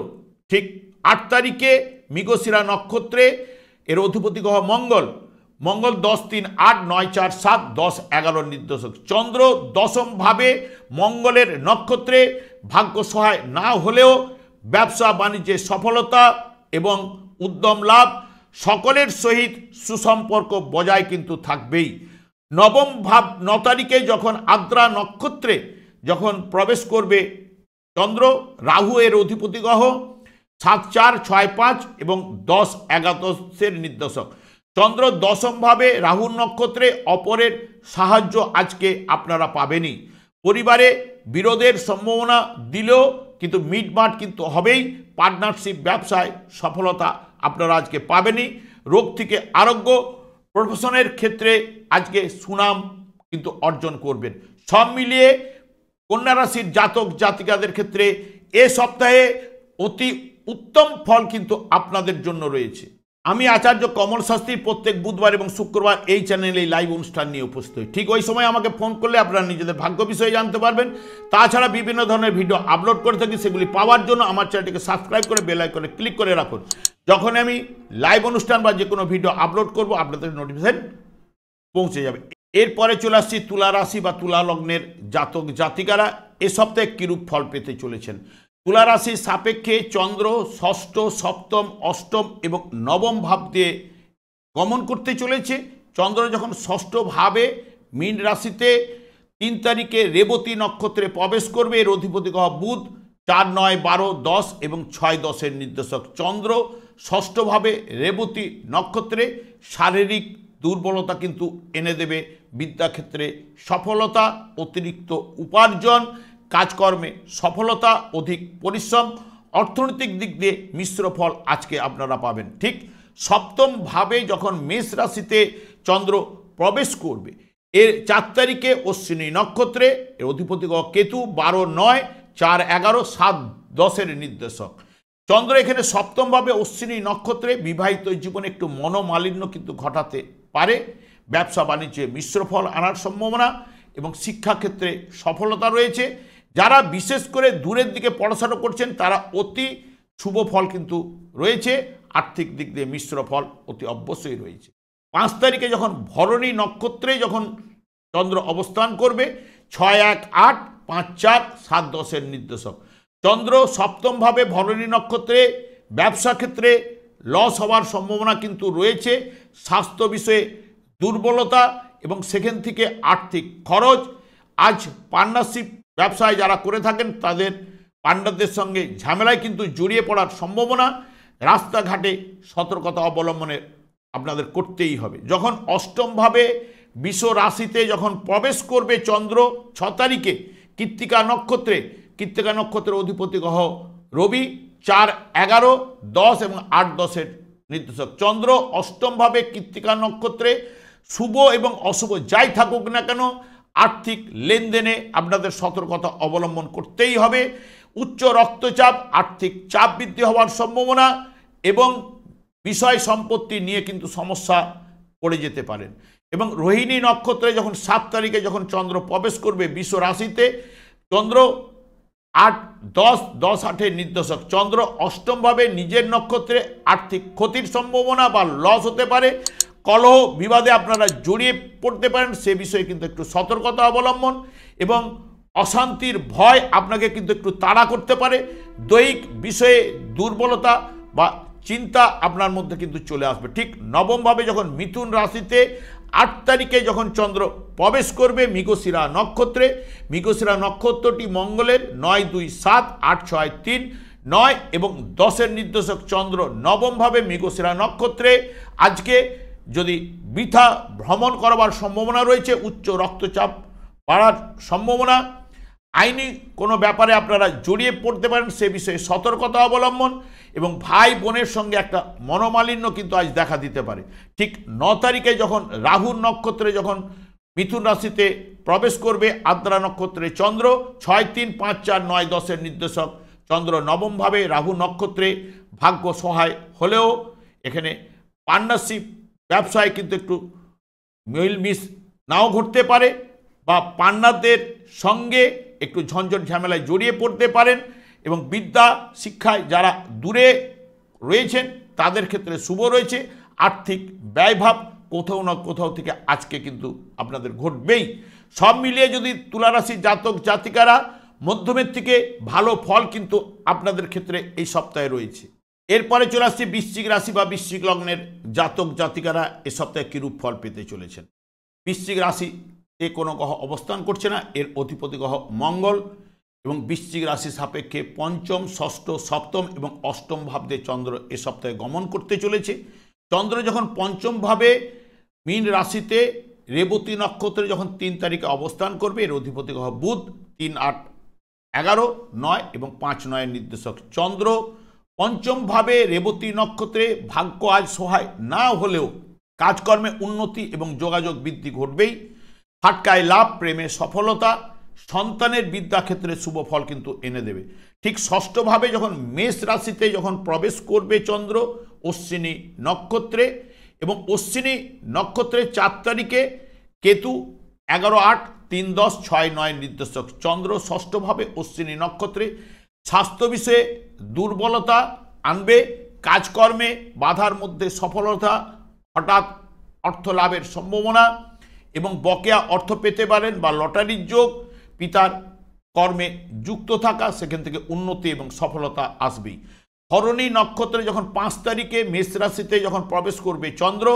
ঠিক 8 তারিখে মৃগশিরা নক্ষত্রে, এর অধিপতি গ্রহ মঙ্গল, 10, 3, 8, 9, 4, 7, 10, 11 নির্দেশক। চন্দ্র দশমভাবে মঙ্গলের নক্ষত্রে, ভাগ্য সহায় না হলেও ব্যবসা বাণিজ্যে সফলতা এবং উদ্যম লাভ, সকলের সহিত সুসম্পর্ক বজায় কিন্তু থাকবেই। নবম ভাব 9 তারিখে যখন আদ্রা নক্ষত্রে যখন প্রবেশ করবে চন্দ্র, রাহু এর অধিপতি গ্রহ, 7, 4, 6, 5 এবং 10, 11 নির্দেশক। চন্দ্র দশমভাবে রাহুর নক্ষত্রে, অপরের সাহায্য আজকে আপনারা পাবেনই। পরিবারে বিরোধের সম্ভাবনা দিলেও কিন্তু মিটমাট কিন্তু হবেই। পার্টনারশিপ ব্যবসায় সফলতা আপনারা আজকে পাবেনই। রোগ থেকে আরোগ্য, প্রফেশনের ক্ষেত্রে আজকে সুনাম কিন্তু অর্জন করবেন। সব মিলিয়ে কন্যা রাশির জাতক জাতিকাদের ক্ষেত্রে এ সপ্তাহে অতি উত্তম ফল কিন্তু আপনাদের জন্য রয়েছে। আমি আচার্য কমল শাস্ত্রী প্রত্যেক বুধবার এবং শুক্রবার এই চ্যানেলে লাইভ অনুষ্ঠান নিয়ে উপস্থিত হই। ঠিক ওই সময় আমাকে ফোন করলে আপনারা নিজেদের ভাগ্য বিষয়ে জানতে পারবেন। তাছাড়া বিভিন্ন ধরনের ভিডিও আপলোড করে থাকি, সেগুলি পাওয়ার জন্য আমার চ্যানেলটিকে সাবস্ক্রাইব করে বেল আইকনে ক্লিক করে রাখুন। যখন আমি লাইভ অনুষ্ঠান বা যে কোনো ভিডিও আপলোড করব আপনাদের নোটিফিকেশন পৌঁছে যাবে। এরপরে চলে আসছি তুলা রাশি বা তুলা লগ্নের জাতক জাতিকারা এ সপ্তাহে কিরূপ ফল পেতে চলেছেন। তুলা রাশির সাপেক্ষে চন্দ্র ষষ্ঠ, সপ্তম, অষ্টম এবং নবম ভাব দিয়ে গমন করতে চলেছে। চন্দ্র যখন ষষ্ঠ ভাবে মীন রাশিতে 3 তারিখে রেবতী নক্ষত্রে প্রবেশ করবে, এর অধিপতি গ্রহ বুধ, 4, 9, 12, 10 এবং 6, 10 নির্দেশক। চন্দ্র ষষ্ঠভাবে রেবতী নক্ষত্রে শারীরিক দুর্বলতা কিন্তু এনে দেবে, বিদ্যাক্ষেত্রে সফলতা, অতিরিক্ত উপার্জন, কাজকর্মে সফলতা, অধিক পরিশ্রম, অর্থনৈতিক দিক দিয়ে মিশ্র ফল আজকে আপনারা পাবেন। ঠিক সপ্তম ভাবে যখন মেষ রাশিতে চন্দ্র প্রবেশ করবে, এর 4 তারিখে অশ্বিনী নক্ষত্রে, এর অধিপতি গ্রহ কেতু, 12, 9, 4, 11, 7, 10 নির্দেশক। চন্দ্র এখানে সপ্তমভাবে অশ্বিনী নক্ষত্রে বিবাহিত জীবনে একটু মনোমালিন্য কিন্তু ঘটাতে পারে, ব্যবসা বাণিজ্যে মিশ্র ফল আনার সম্ভাবনা এবং শিক্ষাক্ষেত্রে সফলতা রয়েছে। যারা বিশেষ করে দূরের দিকে পড়াশোনা করছেন তারা অতি শুভ ফল কিন্তু রয়েছে। আর্থিক দিক দিয়ে মিশ্র ফল অতি অবশ্যই রয়েছে। 5 তারিখে যখন ভরণী নক্ষত্রে যখন চন্দ্র অবস্থান করবে, 6, 1, 8, 5, 4, 7, 10 নির্দেশক। চন্দ্র সপ্তমভাবে ভরণী নক্ষত্রে ব্যবসা ক্ষেত্রে লস হওয়ার সম্ভাবনা কিন্তু রয়েছে, স্বাস্থ্য বিষয়ে দুর্বলতা এবং সেখান থেকে আর্থিক খরচ। আজ পার্টনারশিপ ব্যবসায় যারা করে থাকেন তাদের পার্টনারদের সঙ্গে ঝামেলায় কিন্তু জড়িয়ে পড়ার সম্ভাবনা। রাস্তাঘাটে সতর্কতা অবলম্বনের আপনাদের করতেই হবে। যখন অষ্টমভাবে বৃষ রাশিতে যখন প্রবেশ করবে চন্দ্র 6 তারিখে কৃত্তিকা নক্ষত্রে, কৃত্তিকা নক্ষত্রের অধিপতি গ্রহ রবি, 4, 11, 10 এবং 8, 10 নির্দেশক। চন্দ্র অষ্টমভাবে কৃত্তিকা নক্ষত্রে শুভ এবং অশুভ যাই থাকুক না কেন আর্থিক লেনদেনে আপনাদের সতর্কতা অবলম্বন করতেই হবে। উচ্চ রক্তচাপ, আর্থিক চাপ বৃদ্ধি হওয়ার সম্ভাবনা এবং বিষয় সম্পত্তি নিয়ে কিন্তু সমস্যা পড়ে যেতে পারেন। এবং রোহিণী নক্ষত্রে যখন 7 তারিখে যখন চন্দ্র প্রবেশ করবে বৃষ রাশিতে, চন্দ্র 8, 10, 10, 8 নির্দেশক চন্দ্র অষ্টমভাবে নিজের নক্ষত্রে আর্থিক ক্ষতির সম্ভাবনা বা লস হতে পারে, কলহ বিবাদে আপনারা জড়িয়ে পড়তে পারেন, সে বিষয়ে কিন্তু একটু সতর্কতা অবলম্বন, এবং অশান্তির ভয় আপনাকে কিন্তু একটু তাড়া করতে পারে। দৈহিক বিষয়ে দুর্বলতা বা চিন্তা আপনার মধ্যে কিন্তু চলে আসবে। ঠিক নবমভাবে যখন মিথুন রাশিতে 8 তারিখে যখন চন্দ্র প্রবেশ করবে মৃগশিরা নক্ষত্রে, মৃগশিরা নক্ষত্রটি মঙ্গলের 9, 2, 7, 8, 6, 3, 9 এবং 10-এর নির্দেশক চন্দ্র নবমভাবে মৃগশিরা নক্ষত্রে। আজকে যদি বৃথা ভ্রমণ করবার সম্ভাবনা রয়েছে, উচ্চ রক্তচাপ বাড়ার সম্ভাবনা, আইনি কোনো ব্যাপারে আপনারা জড়িয়ে পড়তে পারেন, সে বিষয়ে সতর্কতা অবলম্বন, এবং ভাই বোনের সঙ্গে একটা মনোমালিন্য কিন্তু আজ দেখা দিতে পারে। ঠিক 9 তারিখে যখন রাহুর নক্ষত্রে যখন মিথুন রাশিতে প্রবেশ করবে আদ্রা নক্ষত্রে চন্দ্র, 6, 3, 5, 4, 9, 10-এর নির্দেশক চন্দ্র নবমভাবে রাহু নক্ষত্রে। ভাগ্য সহায় হলেও এখানে পার্টনারশিপ ব্যবসায় কিন্তু একটু মিলমিশ নাও ঘটতে পারে, বা পার্টনারদের সঙ্গে একটু ঝঞ্ঝট ঝামেলায় জড়িয়ে পড়তে পারেন, এবং বিদ্যা শিক্ষায় যারা দূরে রয়েছেন তাদের ক্ষেত্রে শুভ রয়েছে। আর্থিক ব্যয়ভাব কোথাও না কোথাও থেকে আজকে কিন্তু আপনাদের ঘটবেই। সব মিলিয়ে যদি তুলা রাশির জাতক জাতিকারা মধ্যমের থেকে ভালো ফল কিন্তু আপনাদের ক্ষেত্রে এই সপ্তাহে রয়েছে। এরপরে চলে আসছে বৃশ্চিক রাশি বা বৃশ্চিক লগ্নের জাতক জাতিকারা এ সপ্তাহে কিরূপ ফল পেতে চলেছেন। বৃশ্চিক রাশিতে কোনো গ্রহ অবস্থান করছে না, এর অধিপতি গ্রহ মঙ্গল, এবং বৃশ্চিক রাশি সাপেক্ষে পঞ্চম, ষষ্ঠ, সপ্তম এবং অষ্টম ভাব দিয়ে চন্দ্র এ সপ্তাহে গমন করতে চলেছে। চন্দ্র যখন পঞ্চমভাবে মীন রাশিতে রেবতী নক্ষত্রে যখন 3 তারিখে অবস্থান করবে, এর অধিপতি গ্রহ বুধ, 3, 8, 11, 9 এবং 5, 9-এর নির্দেশক চন্দ্র পঞ্চমভাবে রেবতী নক্ষত্রে। ভাগ্য আজ সহায় না হলেও কাজকর্মে উন্নতি এবং যোগাযোগ বৃদ্ধি ঘটবেই। ফাটকায় লাভ, প্রেমে সফলতা, সন্তানের বিদ্যাক্ষেত্রে শুভ ফল কিন্তু এনে দেবে। ঠিক ষষ্ঠভাবে যখন মেষ রাশিতে যখন প্রবেশ করবে চন্দ্র অশ্বিনী নক্ষত্রে, এবং অশ্বিনী নক্ষত্রে 4 তারিখে কেতু 11, 8, 3, 10, 6, 9 নির্দেশক চন্দ্র ষষ্ঠভাবে অশ্বিনী নক্ষত্রে। স্বাস্থ্য বিষয়ে দুর্বলতা আনবে, কাজকর্মে বাধার মধ্যে সফলতা, হঠাৎ অর্থ লাভের সম্ভাবনা, এবং বকেয়া অর্থ পেতে পারেন, বা লটারির যোগ, পিতার কর্মে যুক্ত থাকা, সেখান থেকে উন্নতি এবং সফলতা আসবেই। ভরণী নক্ষত্রে যখন 5 তারিখে মেষ রাশিতে যখন প্রবেশ করবে চন্দ্র,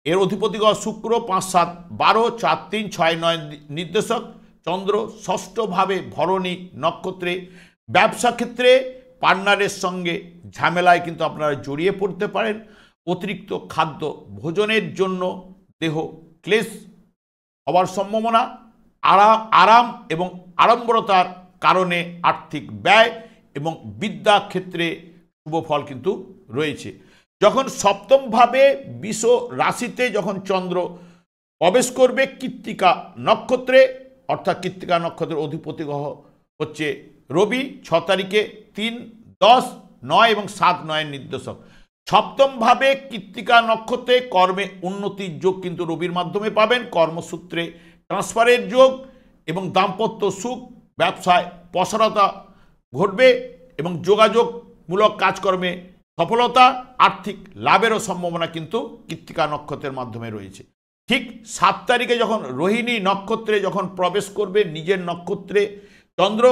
এর অধিপতি গ্রহ শুক্র 5, 7, 12, 4, 3, 6, 9 নির্দেশক চন্দ্র ষষ্ঠভাবে ভরণী নক্ষত্রে। ব্যবসা ক্ষেত্রে পার্টনারের সঙ্গে ঝামেলায় কিন্তু আপনারা জড়িয়ে পড়তে পারেন। অতিরিক্ত খাদ্য ভোজনের জন্য দেহ ক্লেশ হওয়ার সম্ভাবনা, আরাম এবং আড়ম্বরতার কারণে আর্থিক ব্যয় এবং বিদ্যা ক্ষেত্রে শুভ ফল কিন্তু রয়েছে। যখন সপ্তমভাবে বৃষ রাশিতে যখন চন্দ্র প্রবেশ করবে কৃত্তিকা নক্ষত্রে, অর্থাৎ কৃত্তিকা নক্ষত্রের অধিপতি গ্রহ হচ্ছে রবি, 6 তারিখে 3, 10, 9 এবং 7, 9-এর নির্দেশক। সপ্তমভাবে কৃত্তিকা নক্ষত্রে কর্মে উন্নতির যোগ কিন্তু রবির মাধ্যমে পাবেন, কর্মসূত্রে ট্রান্সফারের যোগ এবং দাম্পত্য সুখ, ব্যবসায় প্রসারতা ঘটবে এবং যোগাযোগমূলক কাজকর্মে সফলতা, আর্থিক লাভেরও সম্ভাবনা কিন্তু কৃত্তিকা নক্ষত্রের মাধ্যমে রয়েছে। ঠিক 7 তারিখে যখন রোহিণী নক্ষত্রে যখন প্রবেশ করবে নিজের নক্ষত্রে চন্দ্র,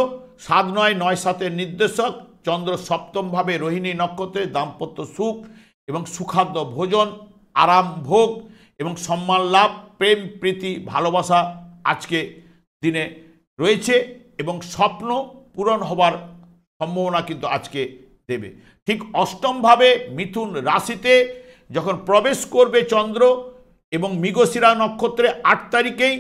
7, 9, 9, 7-এর নির্দেশক চন্দ্র সপ্তমভাবে রোহিণী নক্ষত্রে দাম্পত্য সুখ এবং সুখাদ্য ভোজন, আরাম ভোগ এবং সম্মান লাভ, প্রেম প্রীতি ভালোবাসা আজকে দিনে রয়েছে, এবং স্বপ্ন পূরণ হবার সম্ভাবনা কিন্তু আজকে দেবে। ঠিক অষ্টমভাবে মিথুন রাশিতে যখন প্রবেশ করবে চন্দ্র, এবং মৃগশিরা নক্ষত্রে 8 তারিখেই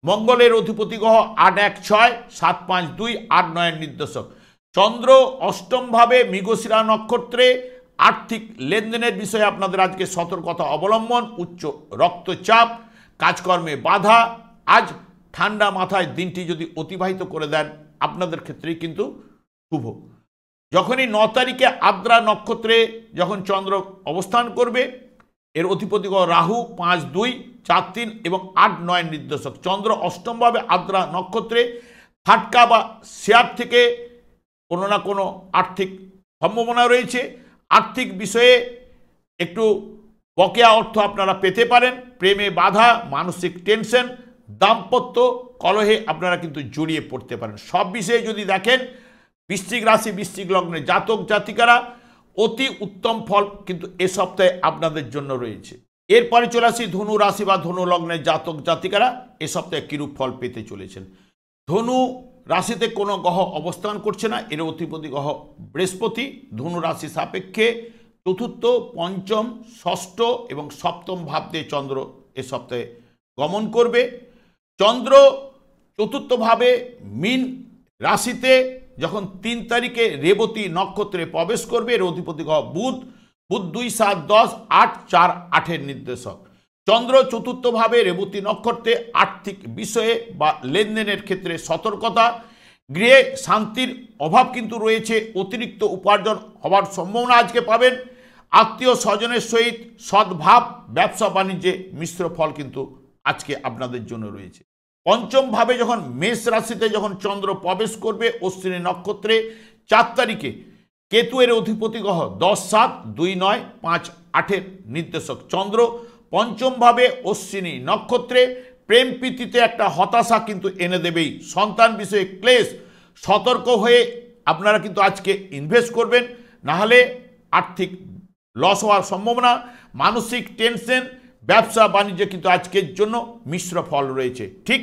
মঙ্গলের অধিপতি গ্রহ 8, 1, 6, 7, 5, 2, 8, 9-এর নির্দেশক চন্দ্র অষ্টমভাবে মৃগশিরা নক্ষত্রে। আর্থিক লেনদেনের বিষয়ে আপনাদের আজকে সতর্কতা অবলম্বন, উচ্চ রক্তচাপ, কাজকর্মে বাধা। আজ ঠান্ডা মাথায় দিনটি যদি অতিবাহিত করে দেন আপনাদের ক্ষেত্রেই কিন্তু শুভ। যখনই 9 তারিখে আদ্রা নক্ষত্রে যখন চন্দ্র অবস্থান করবে, এর অধিপতি গ্রহ রাহু 5, 2, 4, 3 এবং 8, 9 নির্দেশক চন্দ্র অষ্টমভাবে আদ্রা নক্ষত্রে। ফাটকা বা শেয়ার থেকে কোনো না কোনো আর্থিক সম্ভাবনা রয়েছে। আর্থিক বিষয়ে একটু বকেয়া অর্থ আপনারা পেতে পারেন। প্রেমে বাধা, মানসিক টেনশন, দাম্পত্য কলহে আপনারা কিন্তু জড়িয়ে পড়তে পারেন। সব বিষয়ে যদি দেখেন, বৃশ্চিক রাশি বৃশ্চিক লগ্নের জাতক জাতিকারা অতি উত্তম ফল কিন্তু এ সপ্তাহে আপনাদের জন্য রয়েছে। এরপরে চলে আসি ধনু রাশি বা ধনু লগ্নের জাতক জাতিকারা এ সপ্তাহে কিরূপ ফল পেতে চলেছেন। ধনু রাশিতে কোনো গ্রহ অবস্থান করছে না, এর অধিপতি গ্রহ বৃহস্পতি। ধনু রাশি সাপেক্ষে চতুর্থ, পঞ্চম, ষষ্ঠ এবং সপ্তম ভাব দিয়ে চন্দ্র এ সপ্তাহে গমন করবে। চন্দ্র চতুর্থভাবে মীন রাশিতে যখন 3 তারিখে রেবতী নক্ষত্রে প্রবেশ করবে, এর অধিপতি গ্রহ বুধ। বুধ 2, 7, 10, 8, 4, 8-এর নির্দেশক। চন্দ্র চতুর্থভাবে রেবতী নক্ষত্রে আর্থিক বিষয়ে বা লেনদেনের ক্ষেত্রে সতর্কতা। গৃহে শান্তির অভাব কিন্তু রয়েছে, অতিরিক্ত উপার্জন হওয়ার সম্ভাবনা আজকে পাবেন। আত্মীয় স্বজনের সহিত সদ্ভাব, ব্যবসা বাণিজ্যে মিশ্র ফল কিন্তু আজকে আপনাদের জন্য রয়েছে। পঞ্চম ভাবে যখন মেষ রাশিতে যখন চন্দ্র প্রবেশ করবে অশ্বিনী নক্ষত্রে 4 তারিখে, কেতু এর অধিপতি গ্রহ 10, 7, 2, 9, 5, 8-এর নির্দেশক। চন্দ্র পঞ্চম ভাবে অশ্বিনী নক্ষত্রে প্রেম প্রীতিতে একটা হতাশা কিন্তু এনে দেবেই। সন্তান বিষয়ে ক্লেশ, সতর্ক হয়ে আপনারা কিন্তু আজকে ইনভেস্ট করবেন, নাহলে আর্থিক লস হওয়ার সম্ভাবনা। মানসিক টেনশন, ব্যবসা বাণিজ্যে কিন্তু আজকের জন্য মিশ্র ফল রয়েছে। ঠিক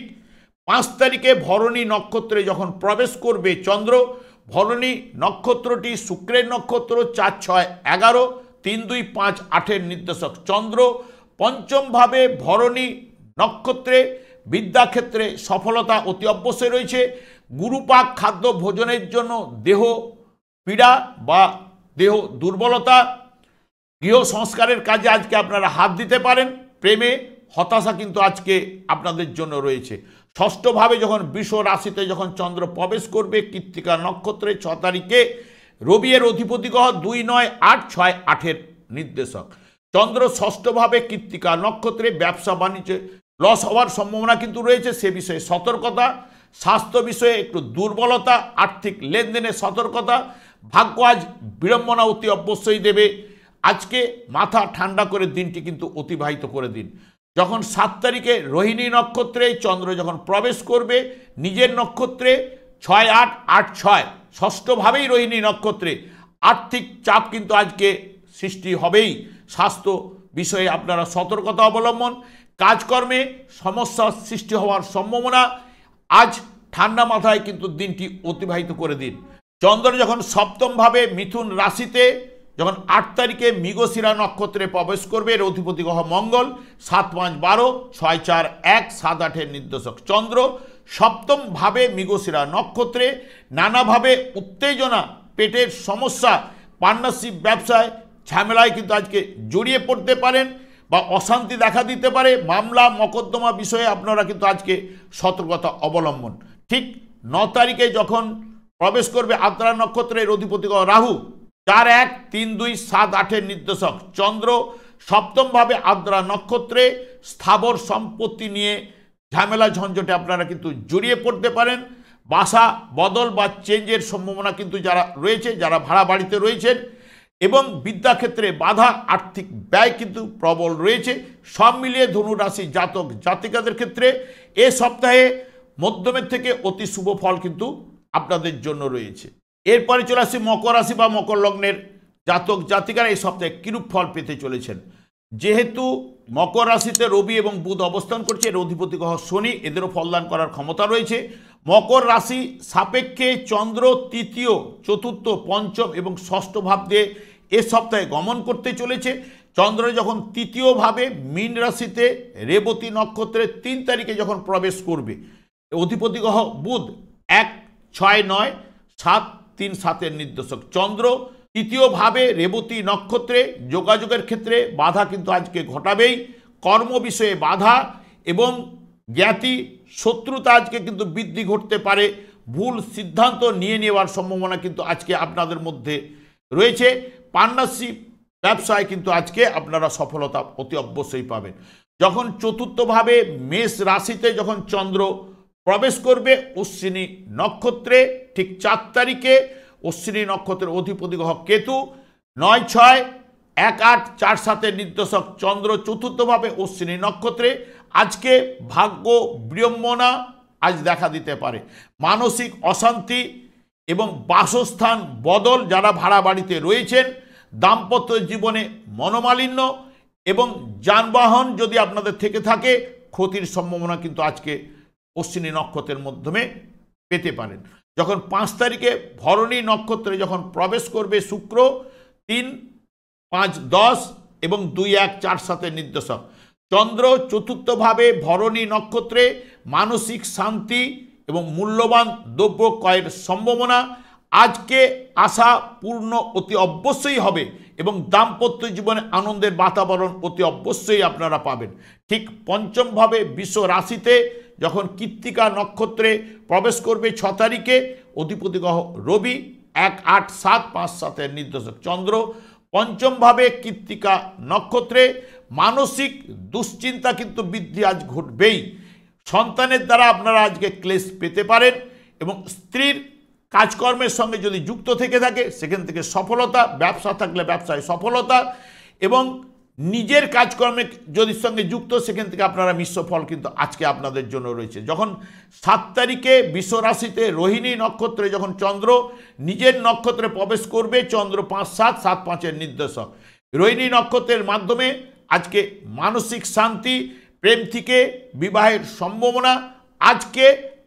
5 তারিখে ভরণী নক্ষত্রে যখন প্রবেশ করবে চন্দ্র, ভরণী নক্ষত্রটি শুক্রের নক্ষত্র, 4, 6, 11, 3, 2, 5, 8-এর নির্দেশক। চন্দ্র পঞ্চম ভাবে ভরণী নক্ষত্রে বিদ্যাক্ষেত্রে সফলতা অতি অবশ্যই রয়েছে। গুরুপাক খাদ্য ভোজনের জন্য দেহ পীড়া বা দেহ দুর্বলতা, গৃহ সংস্কারের কাজে আজকে আপনারা হাত দিতে পারেন। প্রেমে হতাশা কিন্তু আজকে আপনাদের জন্য রয়েছে। ষষ্ঠভাবে যখন বৃষ রাশিতে যখন চন্দ্র প্রবেশ করবে কৃত্তিকা নক্ষত্রে 6 তারিখে, রবি এর অধিপতি গ্রহ 2, 9, 8, 6, 8-এর নির্দেশক। চন্দ্র ষষ্ঠভাবে কৃত্তিকা নক্ষত্রে ব্যবসা বাণিজ্যে লস হওয়ার সম্ভাবনা কিন্তু রয়েছে, সে বিষয়ে সতর্কতা। স্বাস্থ্য বিষয়ে একটু দুর্বলতা, আর্থিক লেনদেনে সতর্কতা। ভাগ্য আজ বিড়ম্বনা অতি অবশ্যই দেবে। আজকে মাথা ঠান্ডা করে দিনটি কিন্তু অতিবাহিত করে দিন। যখন 7 তারিখে রোহিণী নক্ষত্রে চন্দ্র যখন প্রবেশ করবে নিজের নক্ষত্রে 6, 8, 8, 6 ষষ্ঠভাবেই রোহিণী নক্ষত্রে, আর্থিক চাপ কিন্তু আজকে সৃষ্টি হবেই। স্বাস্থ্য বিষয়ে আপনারা সতর্কতা অবলম্বন। কাজকর্মে সমস্যার সৃষ্টি হওয়ার সম্ভাবনা। আজ ঠান্ডা মাথায় কিন্তু দিনটি অতিবাহিত করে দিন। চন্দ্র যখন সপ্তমভাবে মিথুন রাশিতে যখন 8 তারিখে মৃগশিরা নক্ষত্রে প্রবেশ করবে, এর অধিপতি গ্রহ মঙ্গল, 7, 5, 12, 6, 4, 1, 7, 8-এর নির্দেশক। চন্দ্র সপ্তম ভাবে মৃগশিরা নক্ষত্রে নানাভাবে উত্তেজনা, পেটের সমস্যা, পার্টনারশিপ ব্যবসায় ঝামেলায় কিন্তু আজকে জড়িয়ে পড়তে পারেন বা অশান্তি দেখা দিতে পারে। মামলা মোকদ্দমা বিষয়ে আপনারা কিন্তু আজকে সতর্কতা অবলম্বন। ঠিক 9 তারিখে যখন প্রবেশ করবে আদ্রা নক্ষত্রের অধিপতি গ্রহ রাহু, 4, 1, 3, 2, 7, 8-এর নির্দেশক। চন্দ্র সপ্তমভাবে আদ্রা নক্ষত্রে স্থাবর সম্পত্তি নিয়ে ঝামেলা ঝঞ্ঝটে আপনারা কিন্তু জড়িয়ে পড়তে পারেন। বাসা বদল বা চেঞ্জের সম্ভাবনা কিন্তু যারা রয়েছে, যারা ভাড়া বাড়িতে রয়েছেন, এবং বিদ্যাক্ষেত্রে বাধা, আর্থিক ব্যয় কিন্তু প্রবল রয়েছে। সব মিলিয়ে ধনু রাশি জাতক জাতিকাদের ক্ষেত্রে এ সপ্তাহে মধ্যমের থেকে অতি শুভ ফল কিন্তু আপনাদের জন্য রয়েছে। এরপরে চলে আসি মকর রাশি বা মকর লগ্নের জাতক জাতিকারা এই সপ্তাহে কিরূপ ফল পেতে চলেছেন। যেহেতু মকর রাশিতে রবি এবং বুধ অবস্থান করছে, এর অধিপতি গ্রহ শনি, এদেরও ফলদান করার ক্ষমতা রয়েছে। মকর রাশি সাপেক্ষে চন্দ্র তৃতীয়, চতুর্থ, পঞ্চম এবং ষষ্ঠ ভাব দিয়ে এ সপ্তাহে গমন করতে চলেছে। চন্দ্র যখন তৃতীয়ভাবে মীন রাশিতে রেবতী নক্ষত্রের 3 তারিখে যখন প্রবেশ করবে, অধিপতি গ্রহ বুধ 1, 6, 9, 7, 3, 7-এর নির্দেশক। চন্দ্র তৃতীয়ভাবে রেবতী নক্ষত্রে যোগাযোগের ক্ষেত্রে বাধা কিন্তু আজকে ঘটাবেই। কর্ম বিষয়ে বাধা এবং জ্ঞাতি শত্রুতা আজকে কিন্তু বৃদ্ধি ঘটতে পারে। ভুল সিদ্ধান্ত নিয়ে নেওয়ার সম্ভাবনা কিন্তু আজকে আপনাদের মধ্যে রয়েছে। পার্টনারশিপ ব্যবসায় কিন্তু আজকে আপনারা সফলতা অতি অবশ্যই পাবেন। যখন চতুর্থভাবে মেষ রাশিতে যখন চন্দ্র প্রবেশ করবে অশ্বিনী নক্ষত্রে ঠিক 4 তারিখে। অশ্বিনী নক্ষত্রের অধিপতি গ্রহ কেতু 9-6 1-8 4-7 নির্দেশক চন্দ্র চতুর্থভাবে অশ্বিনী নক্ষত্রে। আজকে ভাগ্য বিড়ম্বনা আজ দেখা দিতে পারে, মানসিক অশান্তি এবং বাসস্থান বদল যারা ভাড়া বাড়িতে রয়েছেন, দাম্পত্য জীবনে মনোমালিন্য এবং যানবাহন যদি আপনাদের থেকে থাকে ক্ষতির সম্ভাবনা কিন্তু আজকে অশ্বিনী নক্ষত্রের মাধ্যমে পেতে পারেন। যখন 5 তারিখে ভরণী নক্ষত্রে যখন প্রবেশ করবে শুক্র 3, 5, 10 এবং 2-1 4-7 নির্দেশক চন্দ্র চতুর্থভাবে ভরণী নক্ষত্রে মানসিক শান্তি এবং মূল্যবান দ্রব্য ক্রয়ের সম্ভাবনা আজকে আশা পূর্ণ অতি অবশ্যই হবে এবং দাম্পত্য জীবনে আনন্দের বাতাবরণ অতি অবশ্যই আপনারা পাবেন। ঠিক পঞ্চমভাবে বৃষ রাশিতে যখন কৃত্তিকা নক্ষত্রে প্রবেশ করবে 6 তারিখে অধিপতি গ্রহ রবি 1-8-7-5-7 নির্দেশক চন্দ্র পঞ্চমভাবে কৃত্তিকা নক্ষত্রে। মানসিক দুশ্চিন্তা কিন্তু বৃদ্ধি আজ ঘটবেই, সন্তানের দ্বারা আপনারা আজকে ক্লেশ পেতে পারেন এবং স্ত্রীর কাজকর্মের সঙ্গে যদি যুক্ত থেকে থাকে সেখান থেকে সফলতা, ব্যবসা থাকলে ব্যবসায় সফলতা এবং নিজের কাজকর্মে যদি সঙ্গে যুক্ত সেখান থেকে আপনারা মিশ্র ফল কিন্তু আজকে আপনাদের জন্য রয়েছে। যখন 7 তারিখে বৃষ রাশিতে রোহিণী নক্ষত্রে যখন চন্দ্র নিজের নক্ষত্রে প্রবেশ করবে, চন্দ্র 5-7-7-5 নির্দেশক রোহিণী নক্ষত্রের মাধ্যমে আজকে মানসিক শান্তি, প্রেম থেকে বিবাহের সম্ভাবনা, আজকে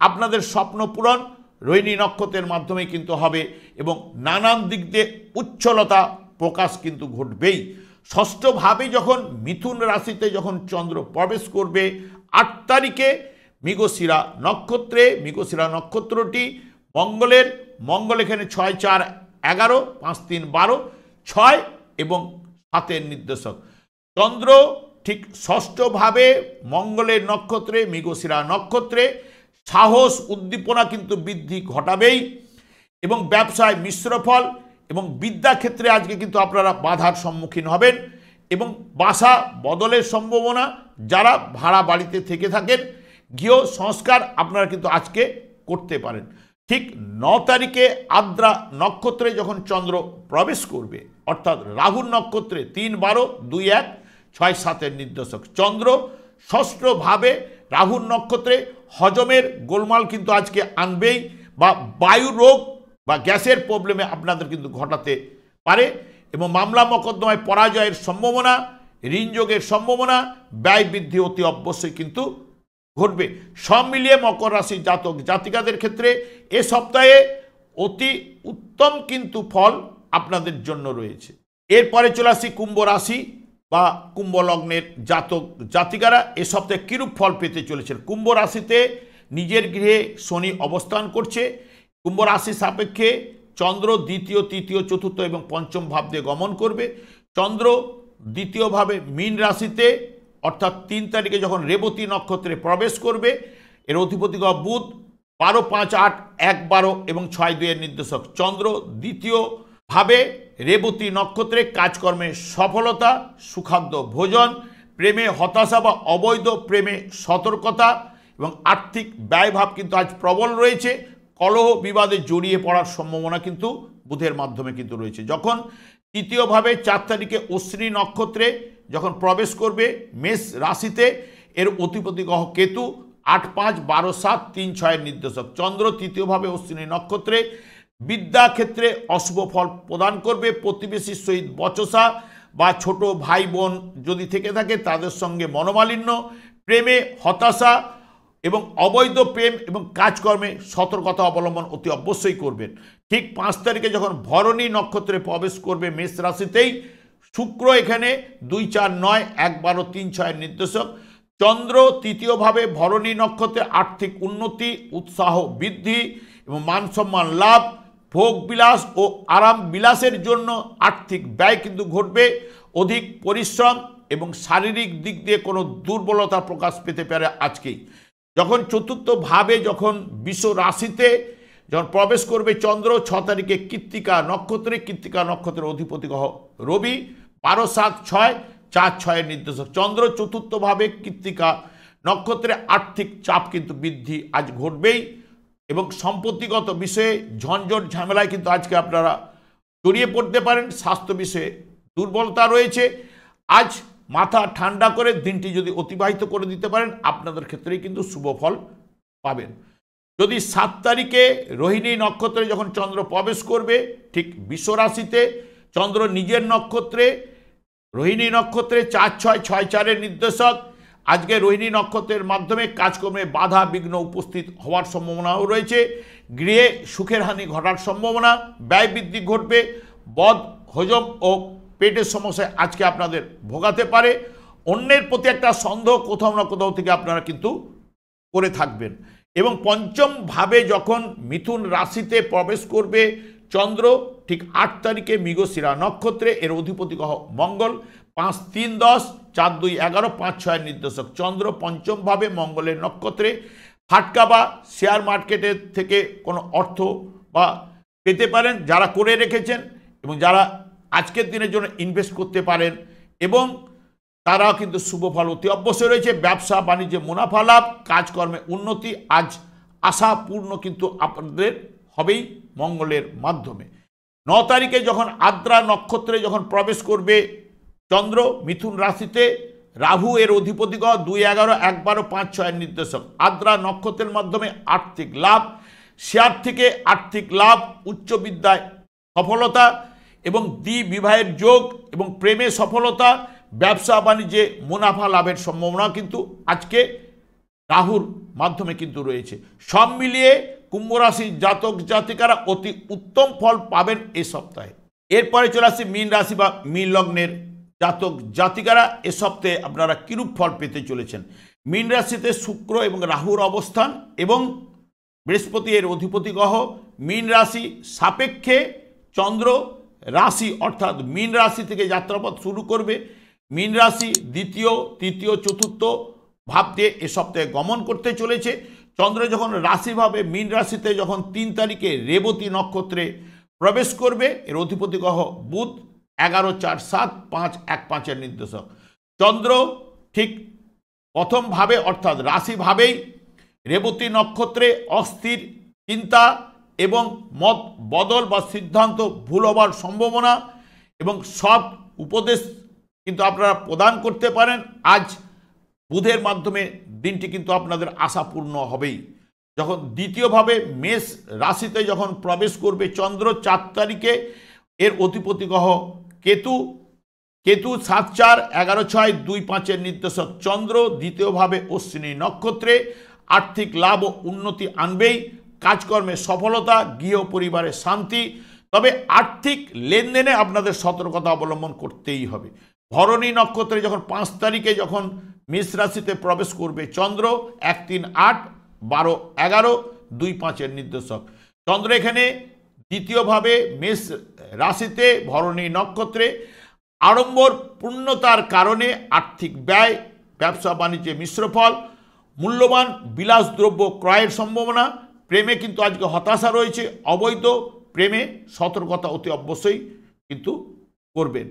আপনাদের স্বপ্ন পূরণ রোহিণী নক্ষত্রের মাধ্যমে কিন্তু হবে এবং নানান দিক দিয়ে উচ্ছলতা প্রকাশ কিন্তু ঘটবেই। ষষ্ঠভাবে যখন মিথুন রাশিতে যখন চন্দ্র প্রবেশ করবে 8 তারিখে মৃগশিরা নক্ষত্রে, মৃগশিরা নক্ষত্রটি মঙ্গল এখানে 6-4-11 5-3-12 6 এবং 7 নির্দেশক চন্দ্র ঠিক ষষ্ঠভাবে মঙ্গলের নক্ষত্রে মৃগশিরা নক্ষত্রে সাহস উদ্দীপনা কিন্তু বৃদ্ধি ঘটাবেই এবং ব্যবসায় মিশ্র ফল এবং বিদ্যাক্ষেত্রে আজকে কিন্তু আপনারা বাধার সম্মুখীন হবেন এবং বাসা বদলের সম্ভাবনা, যারা ভাড়া বাড়িতে থেকে থাকেন গৃহ সংস্কার আপনারা কিন্তু আজকে করতে পারেন। ঠিক 9 তারিখে আদ্রা নক্ষত্রে যখন চন্দ্র প্রবেশ করবে অর্থাৎ রাহুর নক্ষত্রে 3-12-2-1 6-7 নির্দেশক চন্দ্র ষষ্ঠভাবে রাহুর নক্ষত্রে হজমের গোলমাল কিন্তু আজকে আনবেই বা বায়ু রোগ বা গ্যাসের প্রবলেমে আপনাদের কিন্তু ঘটাতে পারে এবং মামলা মোকদ্দমায় পরাজয়ের সম্ভাবনা, ঋণযোগের সম্ভাবনা, ব্যয় বৃদ্ধি অতি অবশ্যই কিন্তু ঘটবে। সব মিলিয়ে মকর রাশির জাতক জাতিকাদের ক্ষেত্রে এ সপ্তাহে অতি উত্তম কিন্তু ফল আপনাদের জন্য রয়েছে। এরপরে চলে আসি কুম্ভ রাশি বা কুম্ভ লগ্নের জাতক জাতিকারা এ সপ্তাহে কিরূপ ফল পেতে চলেছেন। কুম্ভ রাশিতে নিজের গৃহে শনি অবস্থান করছে। কুম্ভ রাশি সাপেক্ষে চন্দ্র দ্বিতীয়, তৃতীয়, চতুর্থ এবং পঞ্চম ভাব দিয়ে গমন করবে। চন্দ্র দ্বিতীয়ভাবে মীন রাশিতে অর্থাৎ 3 তারিখে যখন রেবতী নক্ষত্রে প্রবেশ করবে, এর অধিপতি গ্রহ বুধ 12-5-8-1-12 এবং 6-2 নির্দেশক চন্দ্র দ্বিতীয়ভাবে রেবতী নক্ষত্রে কাজকর্মে সফলতা, সুখাদ্য ভোজন, প্রেমে হতাশা বা অবৈধ প্রেমে সতর্কতা এবং আর্থিক ব্যয়ভাব কিন্তু আজ প্রবল রয়েছে। কলহ বিবাদে জড়িয়ে পড়ার সম্ভাবনা কিন্তু বুধের মাধ্যমে কিন্তু রয়েছে। যখন তৃতীয়ভাবে 4 তারিখে অশ্বিনী নক্ষত্রে যখন প্রবেশ করবে মেষ রাশিতে, এর অধিপতি গ্রহ কেতু 8-5-12-7-3-6 নির্দেশক চন্দ্র তৃতীয়ভাবে অশ্বিনী নক্ষত্রে বিদ্যাক্ষেত্রে অশুভ ফল প্রদান করবে। প্রতিবেশীর সহিত বচসা বা ছোট ভাই বোন যদি থেকে থাকে তাদের সঙ্গে মনোমালিন্য, প্রেমে হতাশা এবং অবৈধ প্রেম এবং কাজকর্মে সতর্কতা অবলম্বন অতি অবশ্যই করবেন। ঠিক 5 তারিখে যখন ভরণী নক্ষত্রে প্রবেশ করবে মেষ রাশিতেই শুক্র এখানে 2-4-9-1-12-3-6 নির্দেশক চন্দ্র তৃতীয়ভাবে ভরণী নক্ষত্রে আর্থিক উন্নতি, উৎসাহ বৃদ্ধি এবং মান সম্মান লাভ, ভোগ বিলাস ও আরাম বিলাসের জন্য আর্থিক ব্যয় কিন্তু ঘটবে। অধিক পরিশ্রম এবং শারীরিক দিক দিয়ে কোনো দুর্বলতা প্রকাশ পেতে পারে আজকেই। যখন চতুর্থভাবে যখন বৃষ রাশিতে যখন প্রবেশ করবে চন্দ্র 6 তারিখে কৃত্তিকা নক্ষত্রের অধিপতি গ্রহ রবি 12-7-6-4-6 নির্দেশক চন্দ্র চতুর্থভাবে কৃত্তিকা নক্ষত্রে আর্থিক চাপ কিন্তু বৃদ্ধি আজ ঘটবেই এবং সম্পত্তিগত বিষয়ে ঝঞ্ঝট ঝামেলায় কিন্তু আজকে আপনারা জড়িয়ে পড়তে পারেন। স্বাস্থ্য বিষয়ে দুর্বলতা রয়েছে। আজ মাথা ঠান্ডা করে দিনটি যদি অতিবাহিত করে দিতে পারেন আপনাদের ক্ষেত্রেই কিন্তু শুভ ফল পাবেন। যদি 7 তারিখে রোহিণী নক্ষত্রে যখন চন্দ্র প্রবেশ করবে ঠিক বৃষ রাশিতে, চন্দ্র নিজের নক্ষত্রে রোহিণী নক্ষত্রে 4-6-6-4-এর নির্দেশক, আজকে রোহিণী নক্ষত্রের মাধ্যমে কাজকর্মে বাধা বিঘ্ন উপস্থিত হওয়ার সম্ভাবনাও রয়েছে। গৃহে সুখের হানি ঘটার সম্ভাবনা, ব্যয় বৃদ্ধি ঘটবে, বদ হজম ও পেটের সমস্যায় আজকে আপনাদের ভোগাতে পারে। অন্যের প্রতি একটা সন্দেহ কোথাও না কোথাও থেকে আপনারা কিন্তু করে থাকবেন। এবং পঞ্চম ভাবে যখন মিথুন রাশিতে প্রবেশ করবে চন্দ্র ঠিক 8 তারিখে মৃগশিরা নক্ষত্রে, এর অধিপতি গ্রহ মঙ্গল, 5-3-10, 4-2-11, 5-6 নির্দেশক চন্দ্র পঞ্চম ভাবে মঙ্গলের নক্ষত্রে। ফাটকা বা শেয়ার মার্কেটের থেকে কোনো অর্থ বা পেতে পারেন যারা করে রেখেছেন এবং যারা আজকের দিনের জন্য ইনভেস্ট করতে পারেন, এবং তারাও কিন্তু শুভ ফল অতি অবশ্যই রয়েছে। ব্যবসা বাণিজ্যে মুনাফা লাভ, কাজকর্মে উন্নতি আজ আশাপূর্ণ কিন্তু আপনাদের হবেই মঙ্গলের মাধ্যমে। 9 তারিখে যখন আদ্রা নক্ষত্রে যখন প্রবেশ করবে চন্দ্র মিথুন রাশিতে, রাহু এর অধিপতি গ্রহ, 2-11, 1-12, 5-6 নির্দেশক। আদ্রা নক্ষত্রের মাধ্যমে আর্থিক লাভ, শেয়ার থেকে আর্থিক লাভ, উচ্চ বিদ্যায় সফলতা এবং দ্বিবিবাহের যোগ এবং প্রেমে সফলতা, ব্যবসা বাণিজ্যে মুনাফা লাভের সম্ভাবনা কিন্তু আজকে রাহুর মাধ্যমে কিন্তু রয়েছে। সব মিলিয়ে কুম্ভ রাশির জাতক জাতিকারা অতি উত্তম ফল পাবেন এই সপ্তাহে। এরপরে চলে আসছে মীন রাশি বা মীন লগ্নের জাতক জাতিকারা এ সপ্তাহে আপনারা কিরূপ ফল পেতে চলেছেন। মীন রাশিতে শুক্র এবং রাহুর অবস্থান এবং বৃহস্পতি এর অধিপতি গ্রহ। মীন রাশি সাপেক্ষে চন্দ্র রাশি অর্থাৎ মীন রাশি থেকে যাত্রাপথ শুরু করবে। মীন রাশি দ্বিতীয়, তৃতীয়, চতুর্থ ভাব দিয়ে এ সপ্তাহে গমন করতে চলেছে। চন্দ্র যখন রাশিভাবে মীন রাশিতে যখন 3 তারিখে রেবতী নক্ষত্রে প্রবেশ করবে, এর অধিপতি গ্রহ বুধ, 11-4-7-5-1-5-এর নির্দেশক। চন্দ্র ঠিক প্রথম ভাবে অর্থাৎ রাশিভাবেই রেবতী নক্ষত্রে অস্থির চিন্তা এবং মত বদল বা সিদ্ধান্ত ভুল হবার সম্ভাবনা এবং সৎ উপদেশ কিন্তু আপনারা প্রদান করতে পারেন। আজ বুধের মাধ্যমে দিনটি কিন্তু আপনাদের আশাপূর্ণ হবেই। যখন দ্বিতীয়ভাবে মেষ রাশিতে যখন প্রবেশ করবে চন্দ্র 4 তারিখে, এর অধিপতি গ্রহ কেতু, 7-4-11-6-2-5-এর নির্দেশক। চন্দ্র দ্বিতীয়ভাবে অশ্বিনী নক্ষত্রে আর্থিক লাভ ও উন্নতি আনবেই, কাজকর্মে সফলতা, গৃহ পরিবারে শান্তি, তবে আর্থিক লেনদেনে আপনাদের সতর্কতা অবলম্বন করতেই হবে। ভরণী নক্ষত্রে যখন 5 তারিখে যখন মেষ রাশিতে প্রবেশ করবে চন্দ্র, 1-3-8-12-11-2-5-এর নির্দেশক। চন্দ্র এখানে দ্বিতীয়ভাবে মেষ রাশিতে ভরণী নক্ষত্রে আড়ম্বর পূর্ণতার কারণে আর্থিক ব্যয়, ব্যবসা বাণিজ্যে মিশ্র ফল, মূল্যবান বিলাসদ্রব্য ক্রয়ের সম্ভাবনা, প্রেমে কিন্তু আজকে হতাশা রয়েছে। অবৈধ প্রেমে সতর্কতা অতি অবশ্যই কিন্তু করবেন।